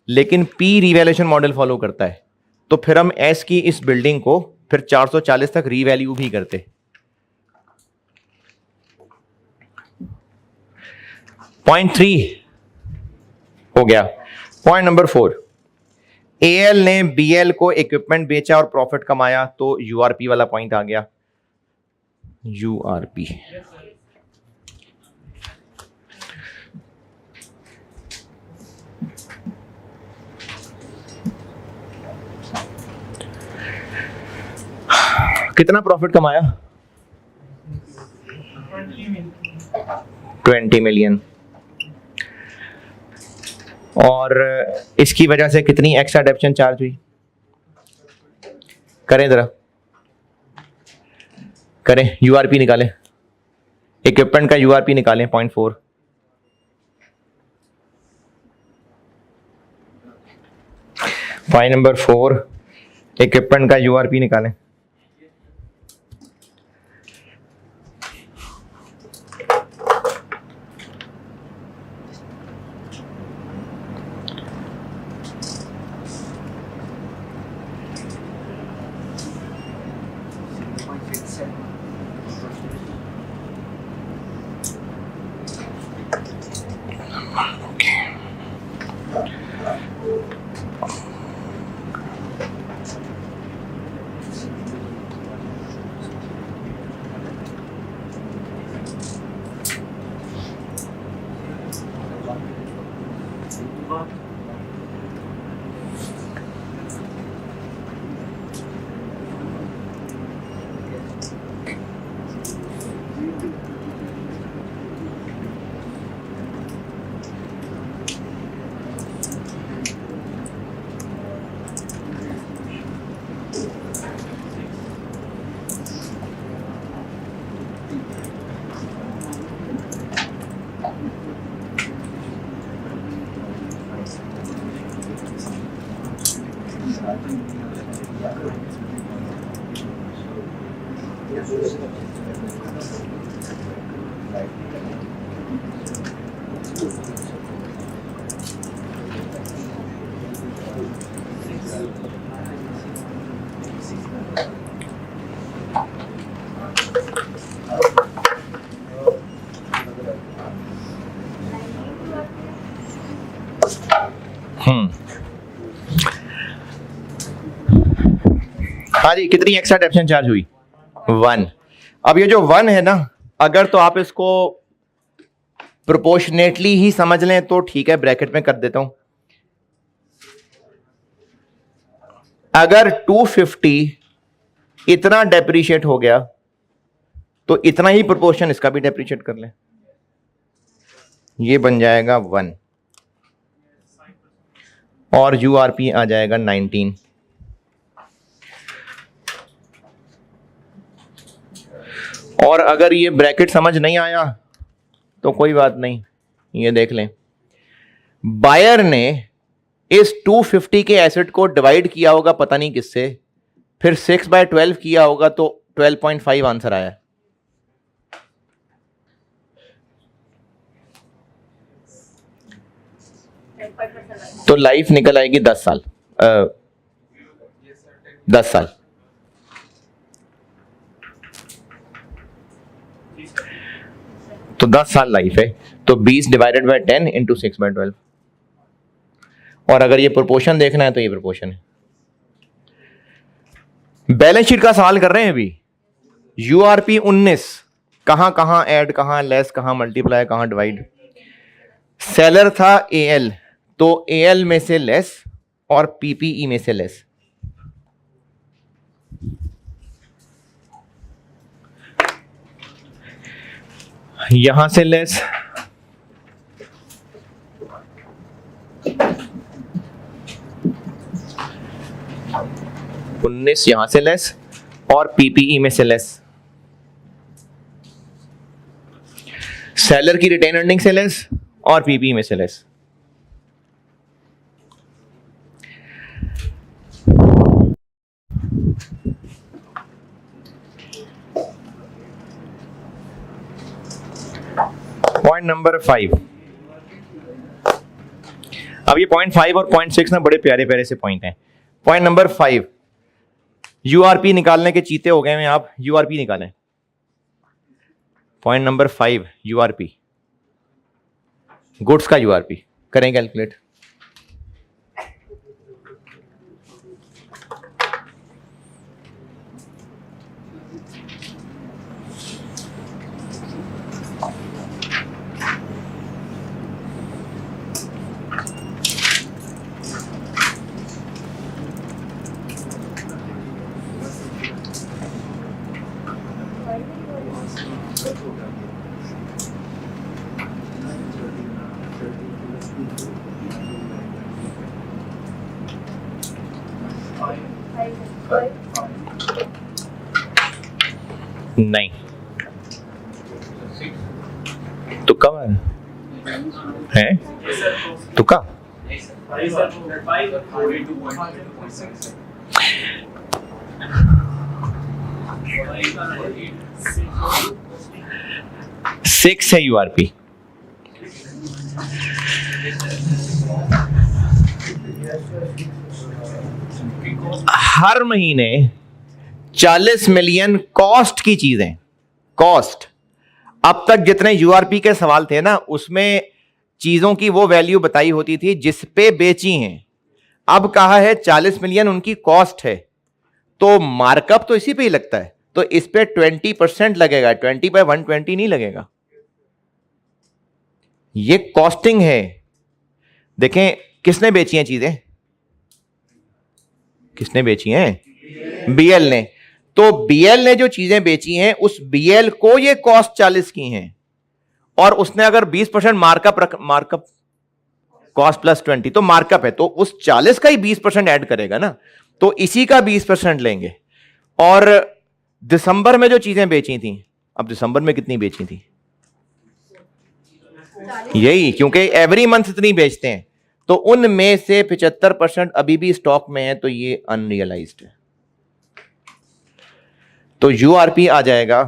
Speaker 1: लेकिन पी रिवैल्यूएशन मॉडल फॉलो करता है, तो फिर हम एस की इस बिल्डिंग को फिर 440 तक रीवैल्यू भी करते। पॉइंट 3 हो गया। पॉइंट नंबर 4, एएल ने बीएल को इक्विपमेंट बेचा और प्रॉफिट कमाया, तो यूआरपी वाला पॉइंट आ गया। यूआरपी कितना प्रॉफिट कमाया? 20 मिलियन। और इसकी वजह से कितनी एक्स्ट्रा डेप्शन चार्ज हुई? करें जरा, करें, यूआरपी निकालें, इक्विपमेंट का यूआरपी निकालें। 0.4 पॉइंट नंबर 4 इक्विपमेंट का यूआरपी निकालें। हाँ जी, कितनी एक्स्ट्रा डेप्शन चार्ज हुई? 1। अब ये जो 1 है ना, अगर तो आप इसको प्रोपोर्शनेटली ही समझ लें तो ठीक है, ब्रैकेट में कर देता हूं। अगर 250 इतना डेप्रीशिएट हो गया तो इतना ही प्रोपोर्शन इसका भी डेप्रीशिएट कर लें, ये बन जाएगा 1 और यूआरपी आ जाएगा 19। और अगर ये ब्रैकेट समझ नहीं आया तो कोई बात नहीं, ये देख लें, बायर ने इस 250 के एसेट को डिवाइड किया होगा पता नहीं किससे, फिर 6/12 किया होगा तो 12.5 आंसर आया। तो लाइफ निकल आएगी 10 साल। 10 साल। तो 10 साल लाइफ है, तो 20 डिवाइडेड बाय 10 इंटू 6/12। और अगर ये प्रोपोर्शन देखना है तो ये प्रोपोर्शन है। बैलेंस शीट का सवाल कर रहे हैं अभी। यूआरपी 19 कहां कहां ऐड, कहां लेस, कहां मल्टीप्लाई, कहां डिवाइड। सेलर था एएल, तो एएल में से लेस और पीपीई में से लेस। यहां से लेस, उन्नीस यहां से लेस और पीपीई में से लेस। सेलर की रिटेन अर्निंग से लेस और पीपीई में से लेस। Point number 5। अब ये पॉइंट 5 और पॉइंट 6 ना बड़े प्यारे प्यारे से पॉइंट हैं। पॉइंट नंबर 5, यूआरपी निकालने के चीते हो गए हैं आप, यूआरपी निकालें। पॉइंट नंबर 5 यूआरपी, गुड्स का यूआरपी करें कैलकुलेट। नहीं, तुक्का है, तुक्का। सिक्स है यूआरपी। हर महीने 40 मिलियन कॉस्ट की चीजें, कॉस्ट। अब तक जितने यूआरपी के सवाल थे ना, उसमें चीजों की वो वैल्यू बताई होती थी जिस पे बेची हैं। अब कहा है 40 मिलियन उनकी कॉस्ट है, तो मार्कअप तो इसी पे ही लगता है, तो इस पे 20% लगेगा, 20/120 नहीं लगेगा। ये कॉस्टिंग है। देखें किसने बेची हैं चीजें, किसने बेची हैं, बीएल ने। तो बीएल ने जो चीजें बेची हैं उस बीएल को ये कॉस्ट 40 की हैं, और उसने अगर 20% मार्कअप कॉस्ट प्लस 20 तो मार्कअप है, तो उस 40 का ही 20% ऐड करेगा ना, तो इसी का 20% लेंगे। और दिसंबर में जो चीजें बेची थी, अब दिसंबर में कितनी बेची थी, यही, क्योंकि एवरी मंथ इतनी बेचते हैं, तो उनमें से 75% अभी भी स्टॉक में है, तो ये अनरियलाइज्ड है। तो यूआरपी आ जाएगा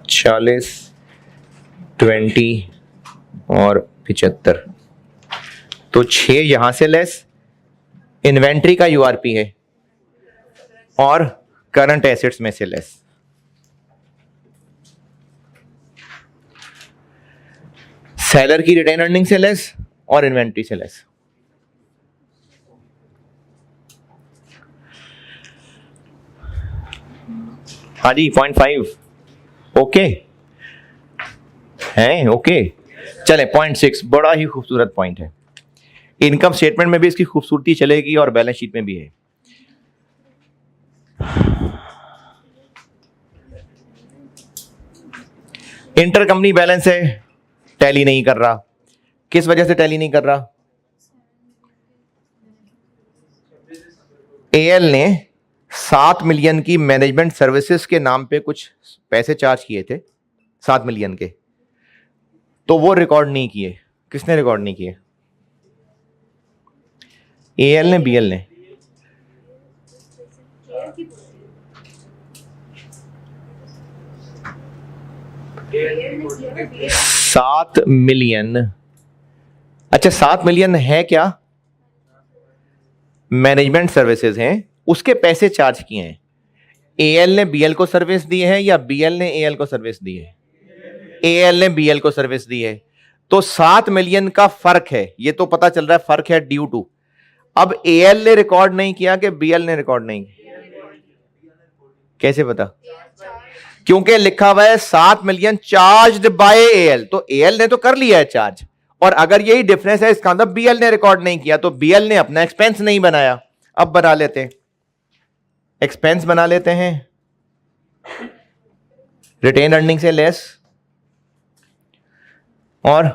Speaker 1: 40, 20 और 75, तो 6 यहां से लेस इन्वेंट्री का यूआरपी है और करंट एसेट्स में से लेस। सेलर की रिटेन अर्निंग से लेस और इन्वेंट्री से लेस। हाँ जी 0.5 ओके है, ओके चले 0.6 बड़ा ही खूबसूरत पॉइंट है। इनकम स्टेटमेंट में भी इसकी खूबसूरती चलेगी और बैलेंस शीट में भी है। इंटर कंपनी बैलेंस है, टैली नहीं कर रहा। किस वजह से टैली नहीं कर रहा, एएल ने 7 मिलियन की मैनेजमेंट सर्विसेज के नाम पे कुछ पैसे चार्ज किए थे, 7 मिलियन के, तो वो रिकॉर्ड नहीं किए। किसने रिकॉर्ड नहीं किए, एएल ने, बीएल ने। $7 मिलियन, अच्छा 7 मिलियन है क्या, मैनेजमेंट सर्विसेज हैं, उसके पैसे चार्ज किए हैं। एएल ने बीएल को सर्विस दी है या बीएल ने एएल को सर्विस दी है, एएल ने बीएल को सर्विस दी है, तो 7 मिलियन का फर्क है, ये तो पता चल रहा है फर्क है ड्यू टू। अब एएल ने रिकॉर्ड नहीं किया कि बीएल ने रिकॉर्ड नहीं किया, कैसे पता, क्योंकि लिखा हुआ है 7 मिलियन चार्ज्ड बाय एएल, तो एएल ने तो कर लिया है चार्ज, और अगर यही डिफरेंस है इसका मतलब बीएल ने रिकॉर्ड नहीं किया, तो बीएल ने अपना एक्सपेंस नहीं बनाया। अब बना लेते हैं, एक्सपेंस बना लेते हैं, रिटेन अर्निंग से लेस और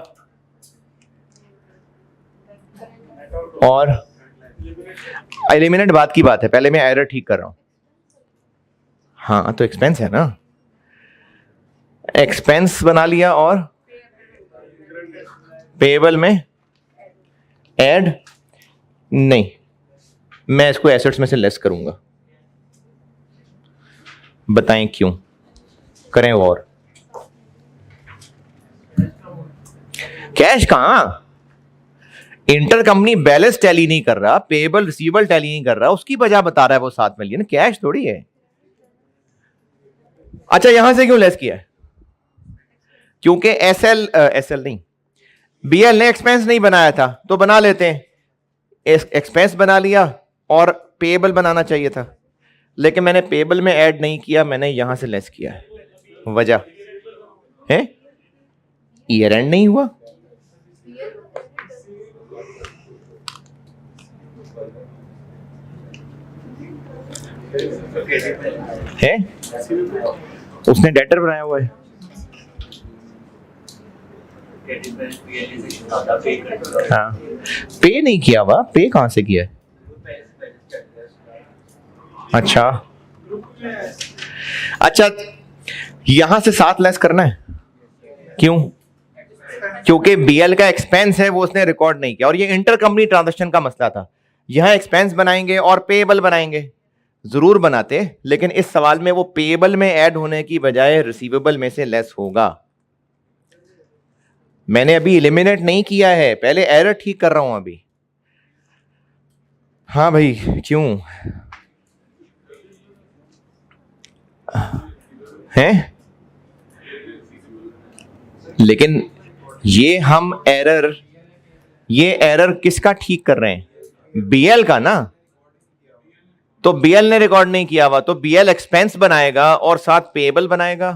Speaker 1: एलिमिनेट बात की बात है, पहले मैं एरर ठीक कर रहा हूं। हाँ तो एक्सपेंस है ना, एक्सपेंस बना लिया और पेएबल में ऐड नहीं, मैं इसको एसेट्स में से लेस करूंगा। बताएं क्यों करें, और कैश कहां, इंटर कंपनी बैलेंस टैली नहीं कर रहा, पेएबल रिसीवेबल टैली नहीं कर रहा, उसकी वजह बता रहा है वो 7 मिलियन, कैश थोड़ी है। अच्छा यहां से क्यों लेस किया है, क्योंकि एसएल नहीं, बीएल ने एक्सपेंस नहीं बनाया था, तो बना लेते हैं, एक्सपेंस बना लिया और पेएबल बनाना चाहिए था, लेकिन मैंने पेएबल में ऐड नहीं किया, मैंने यहां से लेस किया है। वजह है ईयर एंड नहीं हुआ, है उसने डेटर बनाया हुआ है, हाँ पे नहीं किया हुआ, पे कहां से किया है, अच्छा यहां से 7 लेस करना है, क्यों, क्योंकि बीएल का एक्सपेंस है वो उसने रिकॉर्ड नहीं किया, और ये इंटर कंपनी ट्रांजैक्शन का मसला था। यहां एक्सपेंस बनाएंगे और पेएबल बनाएंगे, जरूर बनाते, लेकिन इस सवाल में वो पेएबल में ऐड होने की बजाय रिसीवेबल में से लेस होगा। मैंने अभी एलिमिनेट नहीं किया है, पहले एरर ठीक कर रहा हूं अभी। हाँ भाई क्यों है, लेकिन ये हम ये एरर किसका ठीक कर रहे हैं, बीएल का ना, तो बीएल ने रिकॉर्ड नहीं किया हुआ, तो बीएल एक्सपेंस बनाएगा और साथ पेएबल बनाएगा।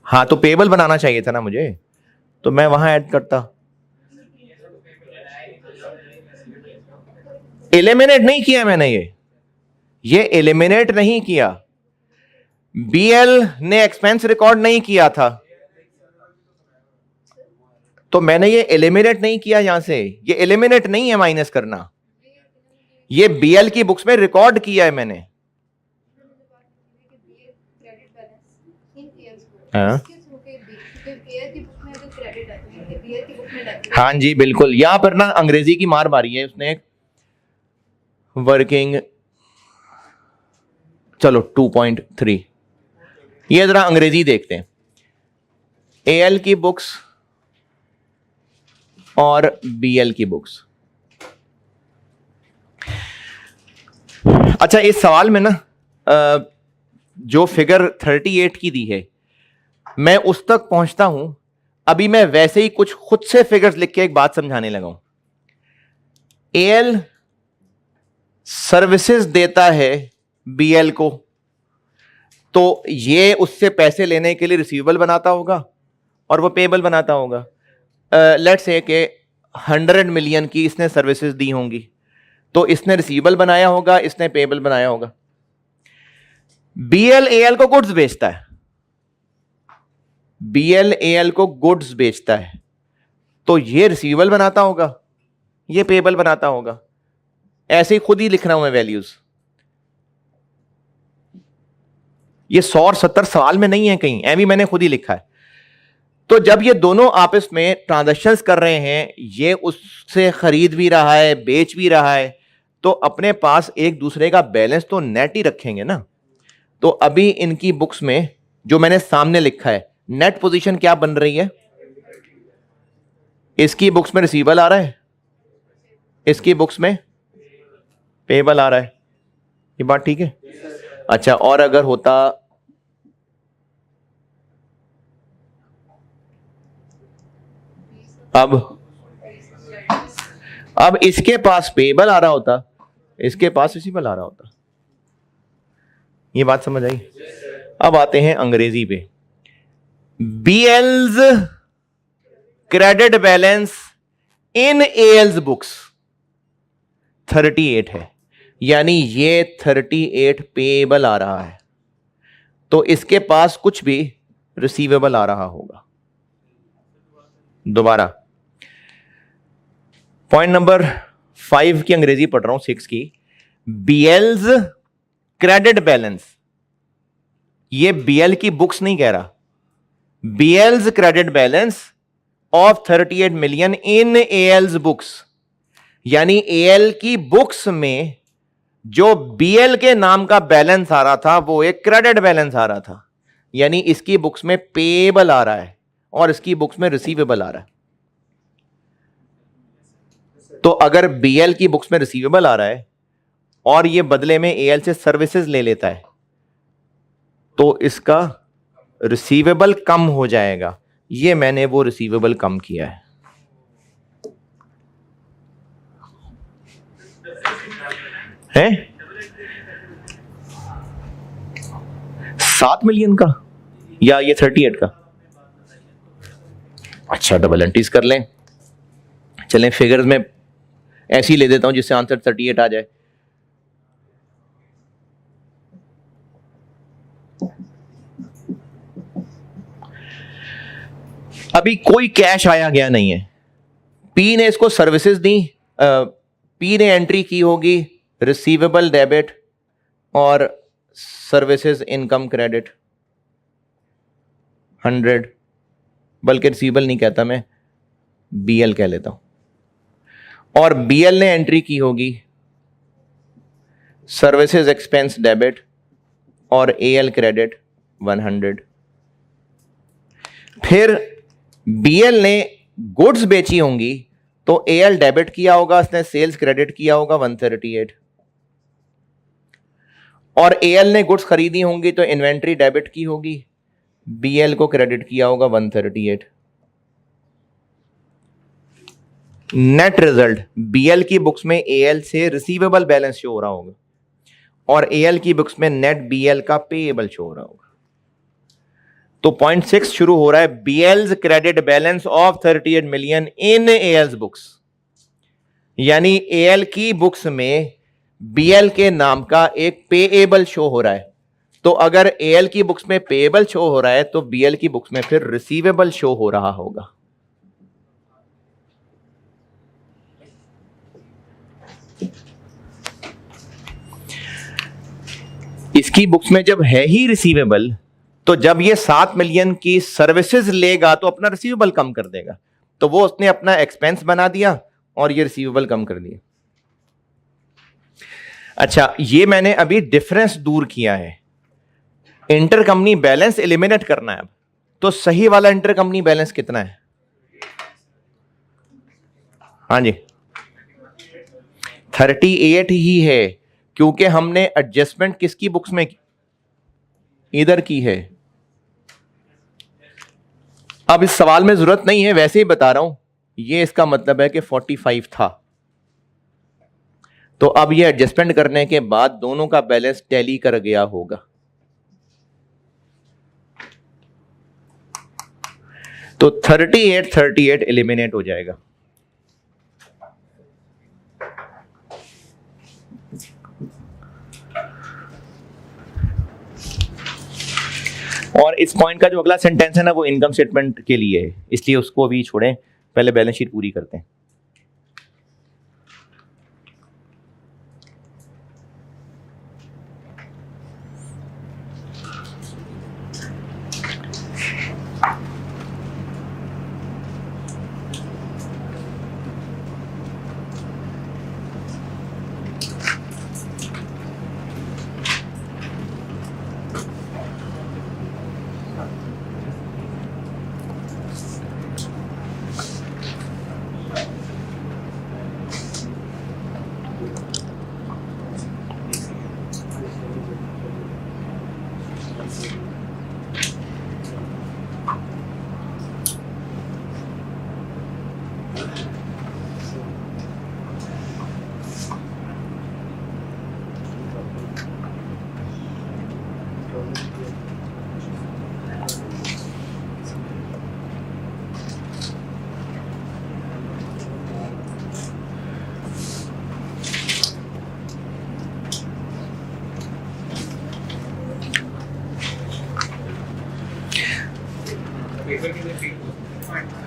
Speaker 1: हाँ, तो पेएबल बनाना चाहिए था ना मुझे, तो मैं वहां ऐड करता। एलिमिनेट नहीं किया मैंने, ये एलिमिनेट नहीं किया। बीएल ने एक्सपेंस रिकॉर्ड नहीं किया था, तो मैंने ये एलिमिनेट नहीं किया यहां से। ये एलिमिनेट नहीं है माइनस करना, ये बीएल की बुक्स में रिकॉर्ड किया है मैंने। हाँ हाँ जी बिल्कुल। यहां पर ना अंग्रेजी की मार मारी है उसने, वर्किंग, चलो 2.3, ये जरा अंग्रेजी देखते हैं। एएल की बुक्स और बीएल की बुक्स। अच्छा, इस सवाल में ना जो फिगर 38 की दी है, मैं उस तक पहुंचता हूं। अभी मैं वैसे ही कुछ खुद से फिगर्स लिख के एक बात समझाने लगा हूं। एएल सर्विसेज देता है बीएल को, तो ये उससे पैसे लेने के लिए रिसीवेबल बनाता होगा और वो पेएबल बनाता होगा। लेट्स से कि 100 मिलियन की इसने सर्विसेज दी होंगी, तो इसने रिसीवेबल बनाया होगा, इसने पेएबल बनाया होगा। बीएल एएल को गुड्स बेचता है, बीएल एएल को गुड्स बेचता है, तो ये रिसीवेबल बनाता होगा, ये पेएबल बनाता होगा। ऐसे ही खुद ही लिख रहा हूं मैं वैल्यूज, ये 100 और 70 सवाल में नहीं है कहीं, एवी मैंने खुद ही लिखा है। तो जब ये दोनों आपस में ट्रांजैक्शंस कर रहे हैं, ये उससे खरीद भी रहा है, बेच भी रहा है, तो अपने पास एक दूसरे का बैलेंस तो नेट ही रखेंगे ना। तो अभी इनकी बुक्स में जो मैंने सामने लिखा है, नेट पोजीशन क्या बन रही है? इसकी बुक्स में रिसीवेबल आ रहा है, इसकी बुक्स में पेएबल आ रहा है। ये बात ठीक है? अच्छा, और अगर होता अब इसके पास पेएबल आ रहा होता, इसके पास रिसीवेबल आ रहा होता। ये बात समझ आई? अब आते हैं अंग्रेजी पे। बीएल्स क्रेडिट बैलेंस इन एएल्स बुक्स 38 है, यानी ये 38 पेएबल आ रहा है, तो इसके पास कुछ भी रिसीवेबल आ रहा होगा। दोबारा पॉइंट नंबर 5 की अंग्रेजी पढ़ रहा हूं, 6 की। बीएल्स क्रेडिट बैलेंस, ये बीएल की बुक्स नहीं कह रहा, BL's credit balance of 38 million in AL's books, यानी एएल की बुक्स में जो बीएल के नाम का बैलेंस आ रहा था वो एक क्रेडिट बैलेंस आ रहा था, यानी इसकी बुक्स में पेएबल आ रहा है और इसकी बुक्स में रिसीवेबल आ रहा है। तो अगर बीएल की बुक्स में रिसीवेबल आ रहा है और ये बदले में एएल से सर्विसेज ले लेता है, तो इसका रिसीवेबल कम हो जाएगा। ये मैंने वो रिसीवेबल कम किया है। हैं? 7 मिलियन का या ये 38 का? अच्छा, डबल एंट्रीज कर लें। चलें, फिगर्स में ऐसे ही ले देता हूं जिससे आंसर 38 आ जाए। अभी कोई कैश आया गया नहीं है, पी ने इसको सर्विसेज दी, पी ने एंट्री की होगी रिसीवेबल डेबिट और सर्विसेज इनकम क्रेडिट 100, बल्कि रिसीवेबल नहीं कहता मैं, बीएल कह लेता हूं। और बीएल ने एंट्री की होगी सर्विसेज एक्सपेंस डेबिट और एएल क्रेडिट 100। फिर बीएल ने गुड्स बेची होंगी, तो एएल डेबिट किया होगा, उसने सेल्स क्रेडिट किया होगा 138। और एएल ने गुड्स खरीदी होंगी तो इन्वेंट्री डेबिट की होगी, बीएल को क्रेडिट किया होगा 138। नेट रिजल्ट बीएल की बुक्स में एएल से रिसीवेबल बैलेंस शो हो रहा होगा और एएल की बुक्स में नेट बीएल का पेएबल शो हो रहा होगा। तो पॉइंट 6 शुरू हो रहा है BL's credit balance of 38 million in AL's books, यानी एएल की बुक्स में बीएल के नाम का एक पेएबल शो हो रहा है। तो अगर एएल की बुक्स में पेएबल शो हो रहा है तो बीएल की बुक्स में फिर रिसीवेबल शो हो रहा होगा। इसकी बुक्स में जब है ही रिसीवेबल, तो जब ये 7 मिलियन की सर्विसेज लेगा तो अपना रिसीवेबल कम कर देगा, तो वो उसने अपना एक्सपेंस बना दिया और ये रिसीवेबल कम कर दिया। अच्छा, ये मैंने अभी डिफरेंस दूर किया है, इंटरकंपनी बैलेंस एलिमिनेट करना है। अब तो सही वाला इंटरकंपनी बैलेंस कितना है? हाँ जी, 38 ही है, क्योंकि हमने एडजस्टमेंट किसकी बुक्स में इधर की है। अब इस सवाल में जरूरत नहीं है, वैसे ही बता रहा हूं, ये इसका मतलब है कि 45 था। तो अब ये एडजस्टमेंट करने के बाद दोनों का बैलेंस टैली कर गया होगा। तो 38 एलिमिनेट हो जाएगा। और इस पॉइंट का जो अगला सेंटेंस है ना, वो इनकम स्टेटमेंट के लिए है, इसलिए उसको अभी छोड़ें, पहले बैलेंस शीट पूरी करते हैं।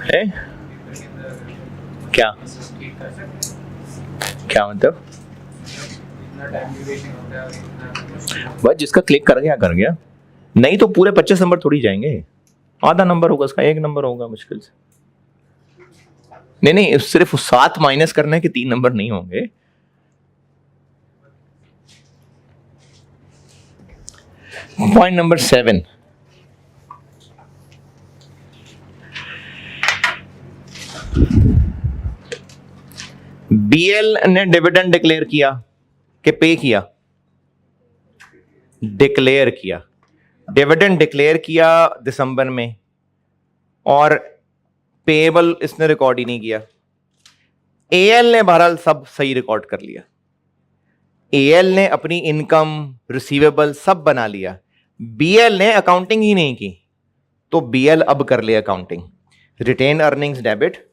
Speaker 1: है क्या क्या मतलब? बस जिसका क्लिक कर गया, नहीं तो पूरे 25 नंबर थोड़ी जाएंगे, आधा नंबर होगा उसका, 1 नंबर होगा मुश्किल से। नहीं, सिर्फ 7 माइनस करने के 3 नंबर नहीं होंगे। पॉइंट नंबर 7, बीएल ने डिविडेंड डिक्लेयर किया कि पे किया? डिक्लेयर किया, डिविडेंड डिक्लेयर किया दिसंबर में, और पेएबल इसने रिकॉर्ड ही नहीं किया। एएल ने बहरहाल सब सही रिकॉर्ड कर लिया, एएल ने अपनी इनकम रिसीवेबल सब बना लिया, बीएल ने अकाउंटिंग ही नहीं की। तो बीएल अब कर ले अकाउंटिंग, रिटेन अर्निंग्स डेबिट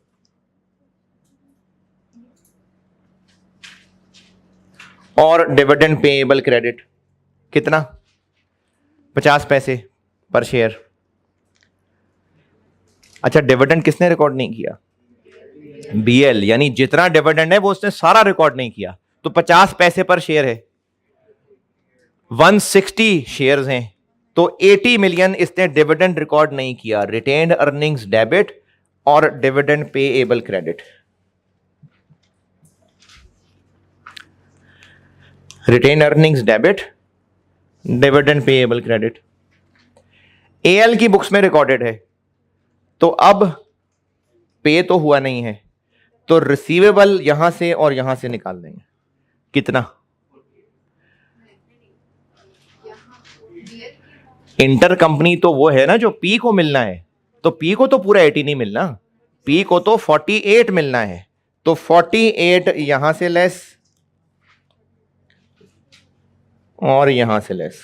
Speaker 1: और डिविडेंड पेएबल क्रेडिट। कितना? 50 पैसे पर शेयर। अच्छा, डिविडेंड किसने रिकॉर्ड नहीं किया? बीएल, यानी जितना डिविडेंड है वो उसने सारा रिकॉर्ड नहीं किया। तो 50 पैसे पर शेयर है, 160 शेयर्स हैं, तो 80 मिलियन इसने डिविडेंड रिकॉर्ड नहीं किया। रिटेन्ड अर्निंग्स डेबिट और dividend payable credit. Retain earnings debit, dividend payable credit. AL की बुक्स में रिकॉर्डेड है, तो अब पे तो हुआ नहीं है, तो रिसीवेबल यहां से और यहां से निकाल देंगे। कितना? इंटर कंपनी तो वो है ना जो पी को मिलना है, तो पी को तो पूरा 80 नहीं मिलना, पी को तो 48 मिलना है। तो 48 यहां से लेस और यहां से लेस।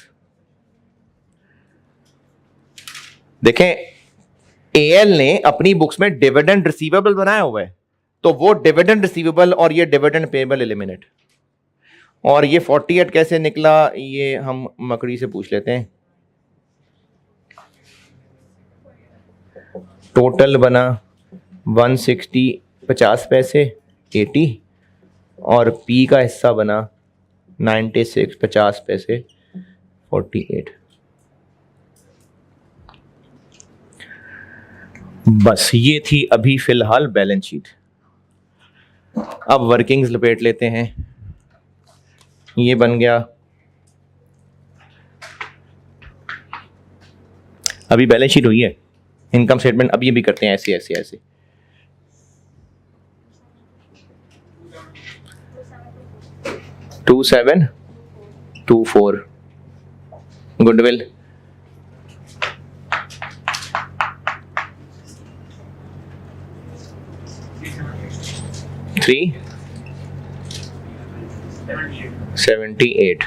Speaker 1: देखें, एएल ने अपनी बुक्स में डिविडेंड रिसीवेबल बनाया हुआ है, तो वो डिविडेंड रिसीवेबल और ये डिविडेंड पेएबल एलिमिनेट। और ये 48 कैसे निकला, ये हम मकड़ी से पूछ लेते हैं। टोटल बना 160 50 पैसे 80, और पी का हिस्सा बना 96 50 पैसे 48। बस ये थी अभी फिलहाल बैलेंस शीट। अब वर्किंग्स लपेट लेते हैं। ये बन गया, अभी बैलेंस शीट हुई है, इनकम स्टेटमेंट अब ये भी करते हैं ऐसे ऐसे ऐसे। Two 724 goodwill, three 78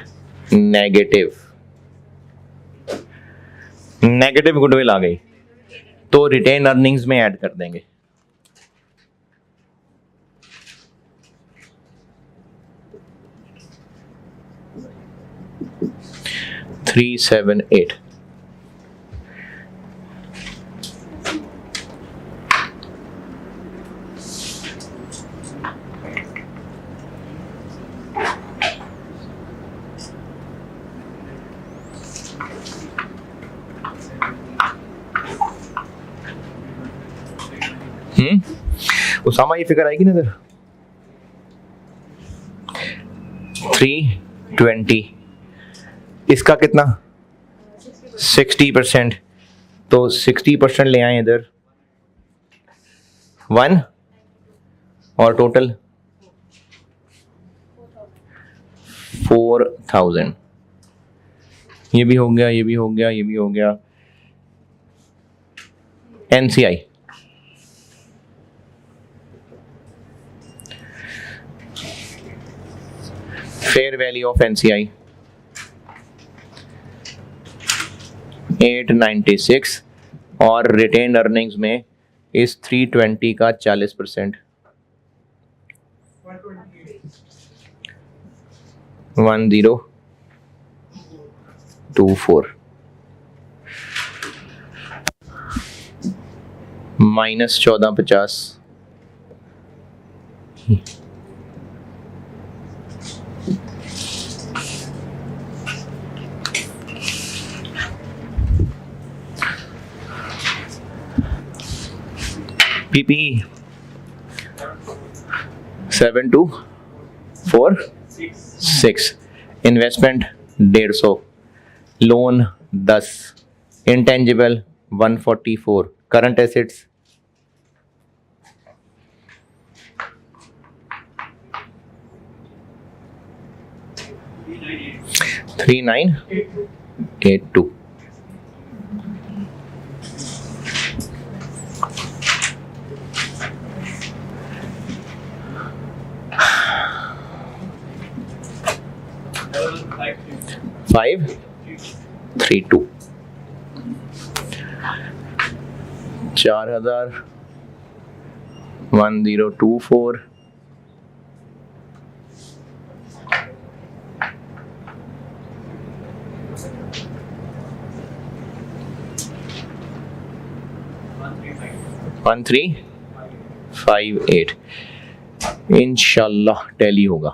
Speaker 1: negative goodwill आ गई, तो रिटेन अर्निंग्स में ऐड कर देंगे। थ्री 378। उसामा, ये फिगर आएगी ना सर? 320, इसका कितना 60%, तो 60% ले आए इधर 1, और टोटल 4000। ये भी हो गया, ये भी हो गया, ये भी हो गया। NCI fair value of NCI 896, और रिटेन अर्निंग्स में इस 320 का 40%, 1024 minus 1450। PPE 7246, investment 150, loan 10, intangible 144, current assets 3982। Five 32, 4000 1024, one 1358। इंशाल्लाह टैली होगा।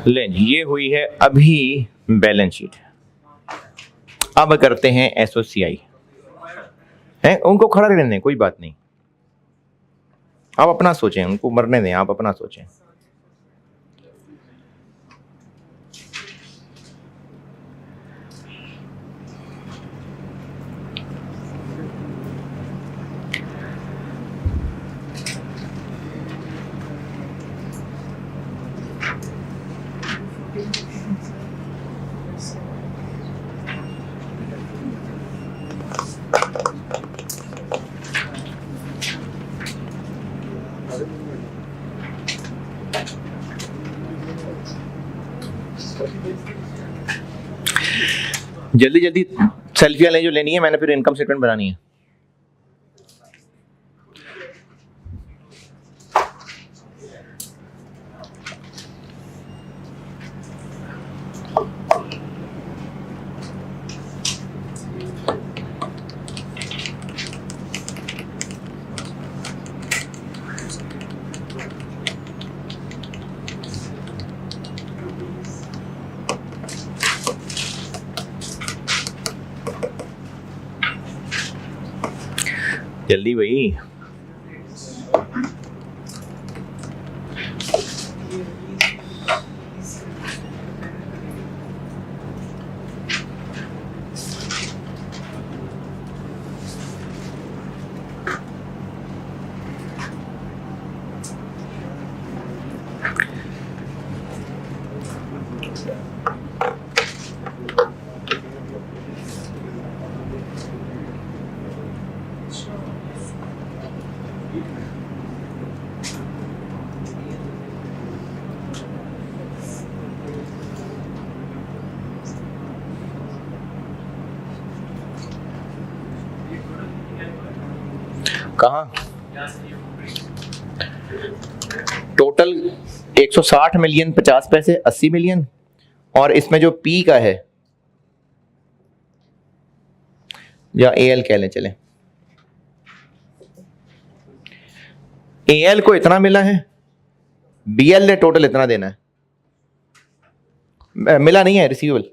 Speaker 1: लें, ये हुई है अभी बैलेंस शीट। अब करते हैं एसओसीआई। हैं, उनको खड़ा रहने दें, कोई बात नहीं, आप अपना सोचें, उनको मरने दें, आप अपना सोचें। जल्दी जल्दी सेल्फियाँ लें जो लेनी है, मैंने फिर इनकम स्टेटमेंट बनानी है। जल्दी भाई। कहाँ टोटल 160 मिलियन 50 पैसे 80 मिलियन, और इसमें जो पी का है या एल कह लें, चले एल को इतना मिला है, बीएल ने टोटल इतना देना है, मिला नहीं है रिसीवेबल।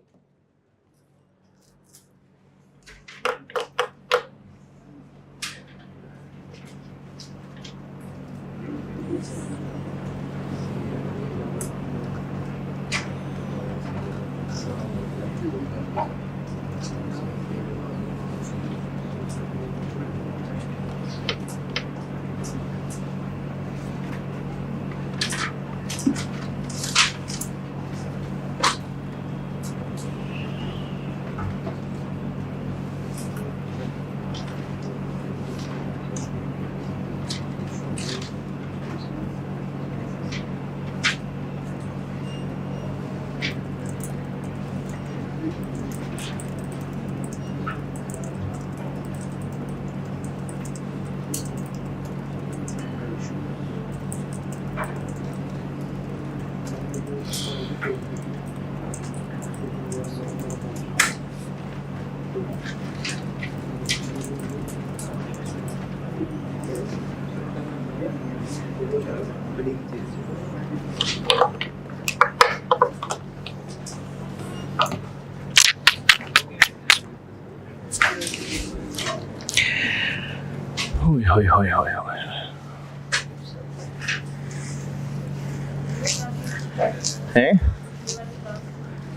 Speaker 1: हैं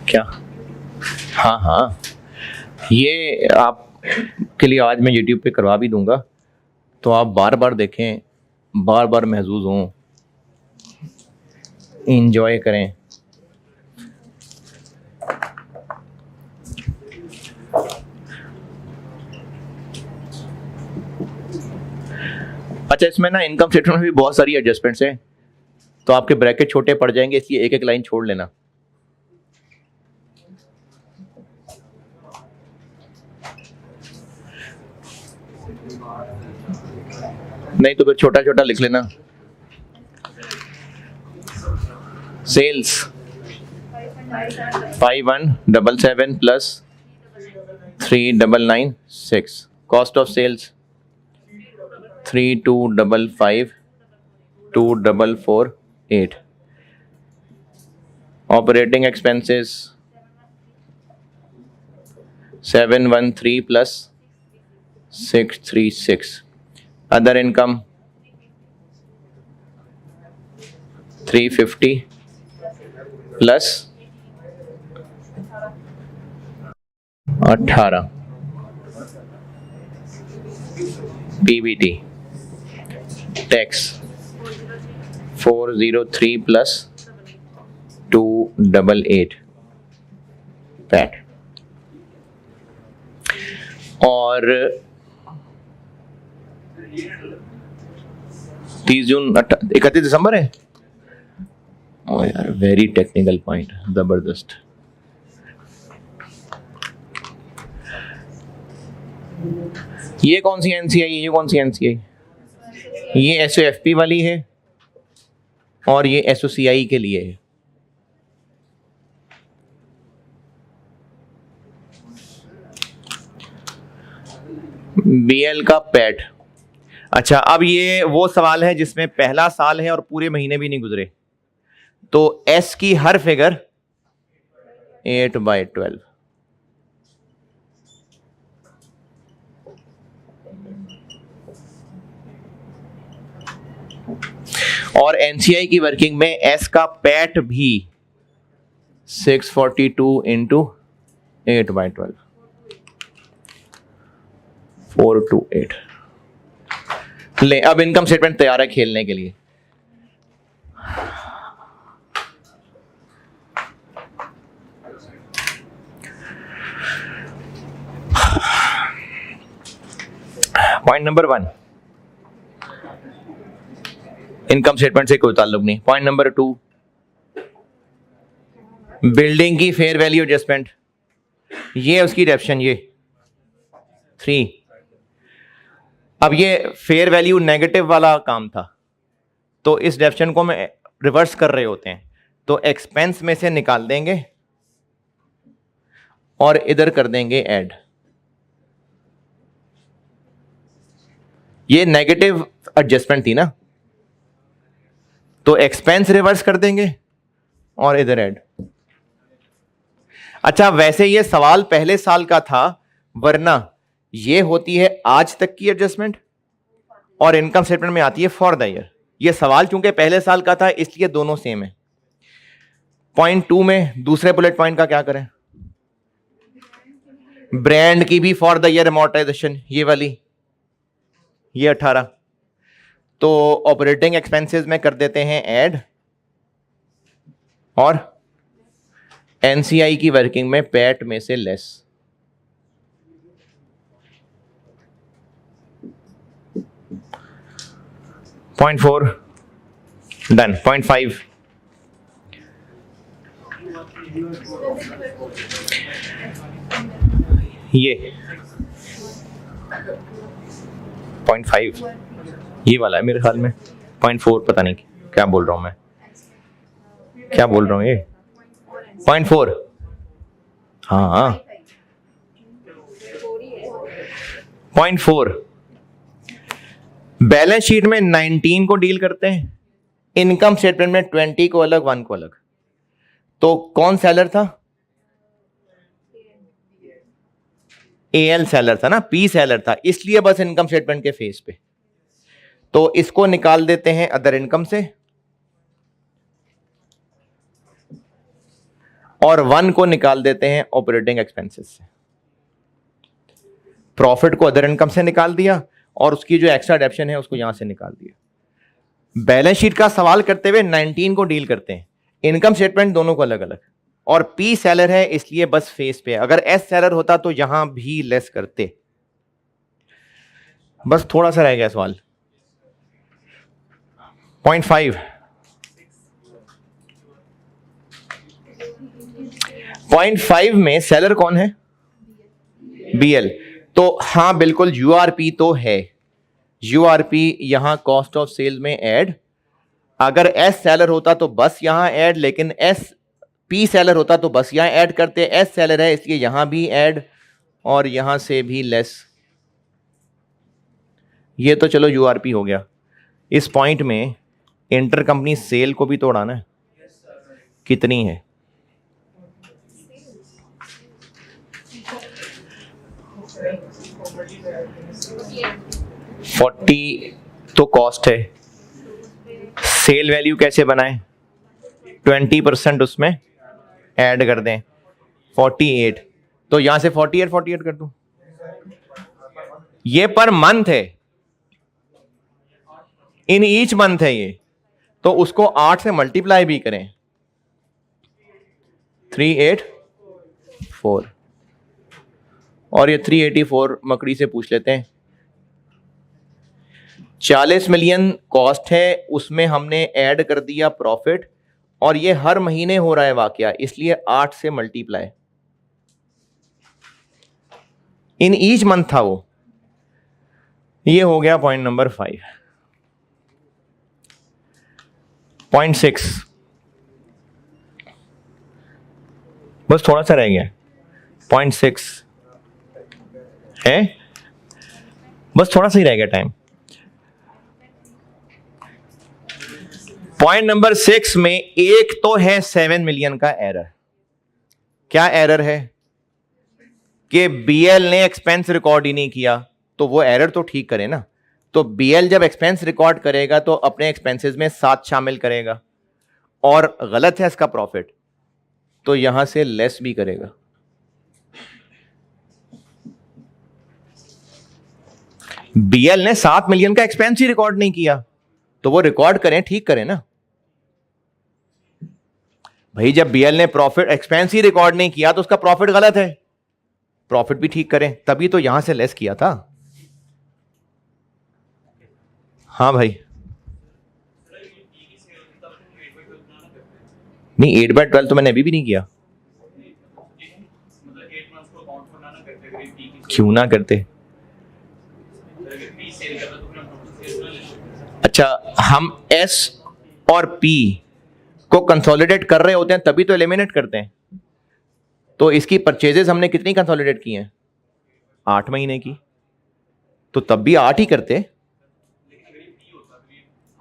Speaker 1: क्या? हाँ हाँ, ये आप के लिए आज मैं YouTube पे करवा भी दूंगा, तो आप बार बार देखें, बार बार महसूस हों, इंजॉय करें। अच्छा, इसमें ना इनकम स्टेटमेंट में भी बहुत सारी एडजस्टमेंट्स हैं, तो आपके ब्रैकेट छोटे पड़ जाएंगे, इसलिए एक एक लाइन छोड़ लेना। नहीं तो फिर छोटा छोटा लिख लेना। Sales 5177 plus 3996, cost of sales 3255 2448, operating expenses 713 plus 636, other income 350 plus 18, PBT, tax 403 plus 288, PAT. और 30 जून 31 दिसंबर है। ओ यार, वेरी टेक्निकल पॉइंट, जबरदस्त। ये कौन सी एनसीआई, ये कौन सी एनसीआई? ये एसओएफपी वाली है और ये एसओसीआई के लिए है। बीएल का पैट। अच्छा, अब ये वो सवाल है जिसमें पहला साल है और पूरे महीने भी नहीं गुजरे, तो एस की हर फिगर 8/12। और एनसीआई की वर्किंग में एस का पैट भी 642 इंटू 8/12, 428। ले, अब इनकम स्टेटमेंट तैयार है खेलने के लिए। पॉइंट नंबर 1, इनकम स्टेटमेंट से कोई ताल्लुक नहीं। पॉइंट नंबर 2, बिल्डिंग की फेयर वैल्यू एडजस्टमेंट, ये उसकी डेप्शन, ये 3। अब ये फेयर वैल्यू नेगेटिव वाला काम था, तो इस डेप्शन को मैं रिवर्स कर रहे होते हैं, तो एक्सपेंस में से निकाल देंगे और इधर कर देंगे ऐड। ये नेगेटिव एडजस्टमेंट थी ना, तो एक्सपेंस रिवर्स कर देंगे और इधर ऐड। अच्छा, वैसे ये सवाल पहले साल का था, वरना ये होती है आज तक की एडजस्टमेंट और इनकम स्टेटमेंट में आती है फॉर द ईयर। ये सवाल चूंकि पहले साल का था इसलिए दोनों सेम है। पॉइंट 2 में दूसरे बुलेट पॉइंट का क्या करें? ब्रांड की भी फॉर द ईयर अमोर्टाइजेशन, ये वाली, ये 18। तो ऑपरेटिंग एक्सपेंसेस में कर देते हैं ऐड और एनसीआई की वर्किंग में पैट में से लेस। Point 4 done. पॉइंट 5, ये पॉइंट 5 ये वाला है मेरे ख्याल में। पॉइंट 4 पता नहीं क्या बोल रहा हूं मैं, क्या बोल रहा हूं ये। पॉइंट 4, हाँ। पॉइंट 4, बैलेंस शीट में 19 को डील करते हैं, इनकम स्टेटमेंट में 20 को अलग, 1 को अलग। तो कौन सेलर था? एएल सेलर था ना, पी सेलर था, इसलिए बस इनकम स्टेटमेंट के फेस पे। तो इसको निकाल देते हैं अदर इनकम से और 1 को निकाल देते हैं ऑपरेटिंग एक्सपेंसेस से। प्रॉफिट को अदर इनकम से निकाल दिया और उसकी जो एक्स्ट्रा डेप्शन है उसको यहां से निकाल दिया। बैलेंस शीट का सवाल करते हुए 19 को डील करते हैं, इनकम स्टेटमेंट दोनों को अलग अलग। और पी सेलर है इसलिए बस फेस पे। अगर एस सेलर होता तो यहां भी लेस करते। बस थोड़ा सा रह गया सवाल। पॉइंट 5, पॉइंट 5 में सेलर कौन है? बीएल। तो हां बिल्कुल यूआरपी तो है, यूआरपी यहां कॉस्ट ऑफ सेल में ऐड। अगर एस सेलर होता तो बस यहां ऐड, लेकिन एस पी सेलर होता तो बस यहां ऐड करते। एस सेलर है इसलिए यहां भी ऐड और यहां से भी लेस। ये तो चलो यूआरपी हो गया। इस पॉइंट में इंटर कंपनी सेल को भी तो उड़ाना है। कितनी है? $40 तो कॉस्ट है। सेल वैल्यू कैसे बनाएं? 20% उसमें ऐड कर दें, 48। तो यहां से 48 कर दूं। ये पर मंथ है, इन ईच मंथ है ये, तो उसको 8 से मल्टीप्लाई भी करें, 384। और ये 384 मकड़ी से पूछ लेते हैं। 40 मिलियन कॉस्ट है, उसमें हमने ऐड कर दिया प्रॉफिट, और ये हर महीने हो रहा है वाकया, इसलिए 8 से मल्टीप्लाई। इन ईच मंथ था वो। ये हो गया पॉइंट नंबर 5। पॉइंट 6 बस थोड़ा सा रह गया। पॉइंट 6 है, बस थोड़ा सा ही रह गया टाइम। पॉइंट नंबर 6 में एक तो है 7 मिलियन का एरर। क्या एरर है कि बीएल ने एक्सपेंस रिकॉर्ड ही नहीं किया, तो वो एरर तो ठीक करे ना। तो बीएल जब एक्सपेंस रिकॉर्ड करेगा तो अपने एक्सपेंसेस में 7 शामिल करेगा, और गलत है इसका प्रॉफिट तो यहां से लेस भी करेगा। बीएल ने 7 मिलियन का एक्सपेंस ही रिकॉर्ड नहीं किया, तो वो रिकॉर्ड करें, ठीक करें ना भाई। जब बीएल ने प्रॉफिट एक्सपेंस ही रिकॉर्ड नहीं किया तो उसका प्रॉफिट गलत है, प्रॉफिट भी ठीक करें, तभी तो यहां से लेस किया था। हाँ भाई, नहीं 8/12 तो मैंने अभी भी नहीं किया। क्यों ना करते? अच्छा, हम एस और पी को कंसोलिडेट कर रहे होते हैं तभी तो एलिमिनेट करते हैं। तो इसकी परचेजेस हमने कितनी कंसोलिडेट की हैं? 8 महीने की, तो तब भी 8 ही करते।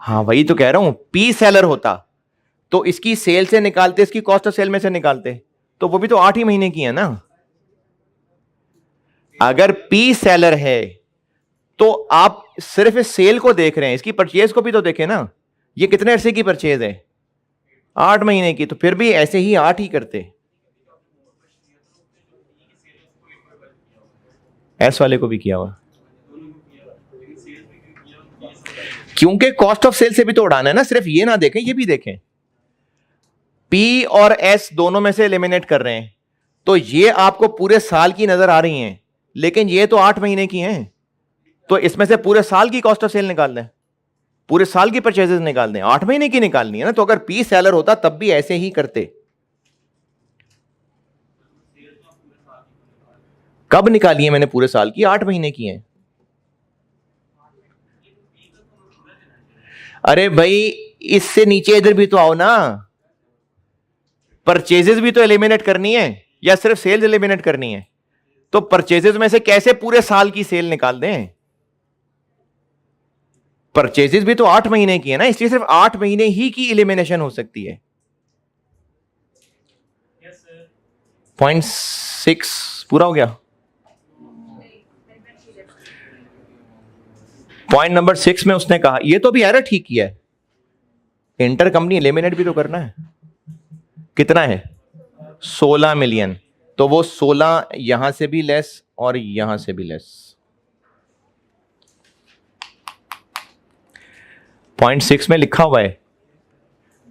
Speaker 1: हाँ वही तो कह रहा हूं, पी सेलर होता तो इसकी सेल से निकालते, इसकी कॉस्ट ऑफ सेल में से निकालते, तो वो भी तो 8 ही महीने की है ना। अगर पी सेलर है तो आप सिर्फ इस सेल को देख रहे हैं, इसकी परचेज को भी तो देखें ना। ये कितने अरसे की परचेज है? 8 महीने की, तो फिर भी ऐसे ही 8 ही करते। एस वाले को भी किया हुआ, क्योंकि कॉस्ट ऑफ सेल से भी तो उड़ाना है ना, सिर्फ ये ना देखें, ये भी देखें। पी और एस दोनों में से एलिमिनेट कर रहे हैं, तो ये आपको पूरे साल की नजर आ रही हैं, लेकिन ये तो 8 महीने की हैं। तो इसमें से पूरे साल की कॉस्ट ऑफ सेल निकाल दें, पूरे साल की परचेजेस निकाल दें, 8 महीने की निकालनी है ना। तो अगर पी सेलर होता तब भी ऐसे ही करते। कब निकाली है मैंने पूरे साल की? 8 महीने की हैं। अरे भाई, इससे नीचे इधर भी तो आओ ना, परचेजेस भी तो एलिमिनेट करनी है या सिर्फ सेल्स एलिमिनेट करनी है? तो परचेजेस में से कैसे पूरे साल की सेल निकाल दें? परचेजेस भी तो 8 महीने की है ना, इसलिए सिर्फ 8 महीने ही की एलिमिनेशन हो सकती है। पॉइंट 6 पूरा हो गया। पॉइंट नंबर 6 में उसने कहा, ये तो भी एरर ठीक किया है, इंटर कंपनी एलिमिनेट भी तो करना है। कितना है? 16 मिलियन, तो वो 16 यहां से भी लेस और यहां से भी लेस। पॉइंट 6 में लिखा हुआ है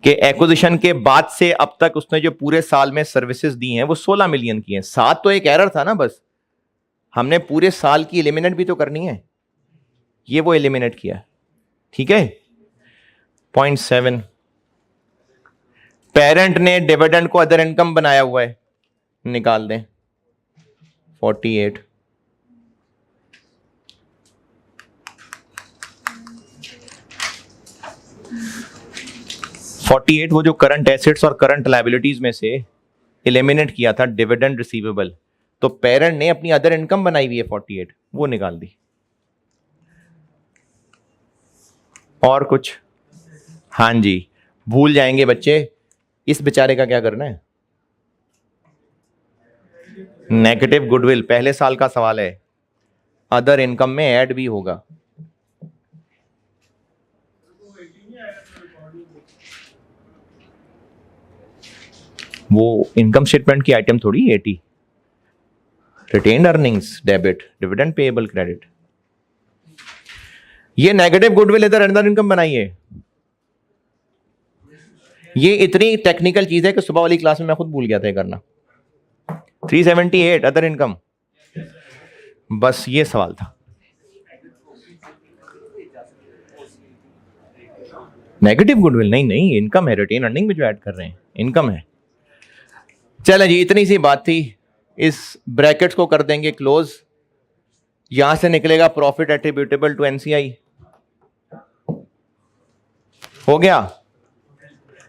Speaker 1: कि एक्विजिशन के बाद से अब तक उसने जो पूरे साल में सर्विसेज दी हैं वो 16 मिलियन की हैं। 7 तो एक एरर था ना, बस हमने पूरे साल की एलिमिनेट भी तो करनी है, ये वो एलिमिनेट किया। ठीक है। पॉइंट 7, पेरेंट ने डिविडेंड को अदर इनकम बनाया हुआ है, निकाल दें 48। वो जो करंट एसेट्स और करंट लायबिलिटीज में से एलिमिनेट किया था डिविडेंड रिसीवेबल, तो पेरेंट ने अपनी अदर इनकम बनाई हुई है 48, वो निकाल दी। और कुछ? हाँ जी, भूल जाएंगे बच्चे, इस बेचारे का क्या करना है? नेगेटिव गुडविल पहले साल का सवाल है, अदर इनकम में ऐड भी होगा। वो इनकम स्टेटमेंट की आइटम थोड़ी 80, retained earnings debit, dividend payable credit, ये नेगेटिव गुडविल इधर अदर इनकम बनाइए। ये इतनी टेक्निकल चीज है कि सुबह वाली क्लास में मैं खुद भूल गया था करना। 378 अदर इनकम, बस ये सवाल था। नेगेटिव गुडविल नहीं, इनकम है, रिटेन अर्निंग में जो ऐड कर रहे हैं इनकम है। चलो जी, इतनी सी बात थी, इस ब्रैकेट्स को कर देंगे क्लोज। यहां से निकलेगा प्रॉफिट एट्रीब्यूटेबल टू एनसीआई। हो गया,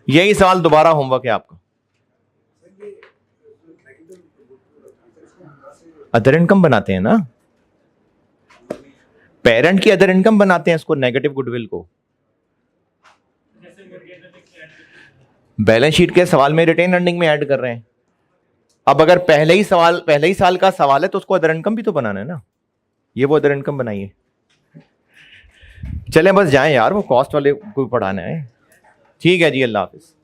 Speaker 1: यही सवाल दोबारा होमवर्क है आपका। अदर इनकम बनाते हैं ना, पेरेंट की अदर इनकम बनाते हैं इसको, नेगेटिव गुडविल को। बैलेंस शीट के सवाल में रिटेन अर्निंग में ऐड कर रहे हैं। अब अगर पहले ही साल का सवाल है तो उसको अदर इनकम भी तो बनाना है ना, ये वो अदर इनकम बनाइए। चले बस जाएं यार, वो कॉस्ट वाले को पढ़ाना है। ठीक है जी, अल्लाह हाफिज।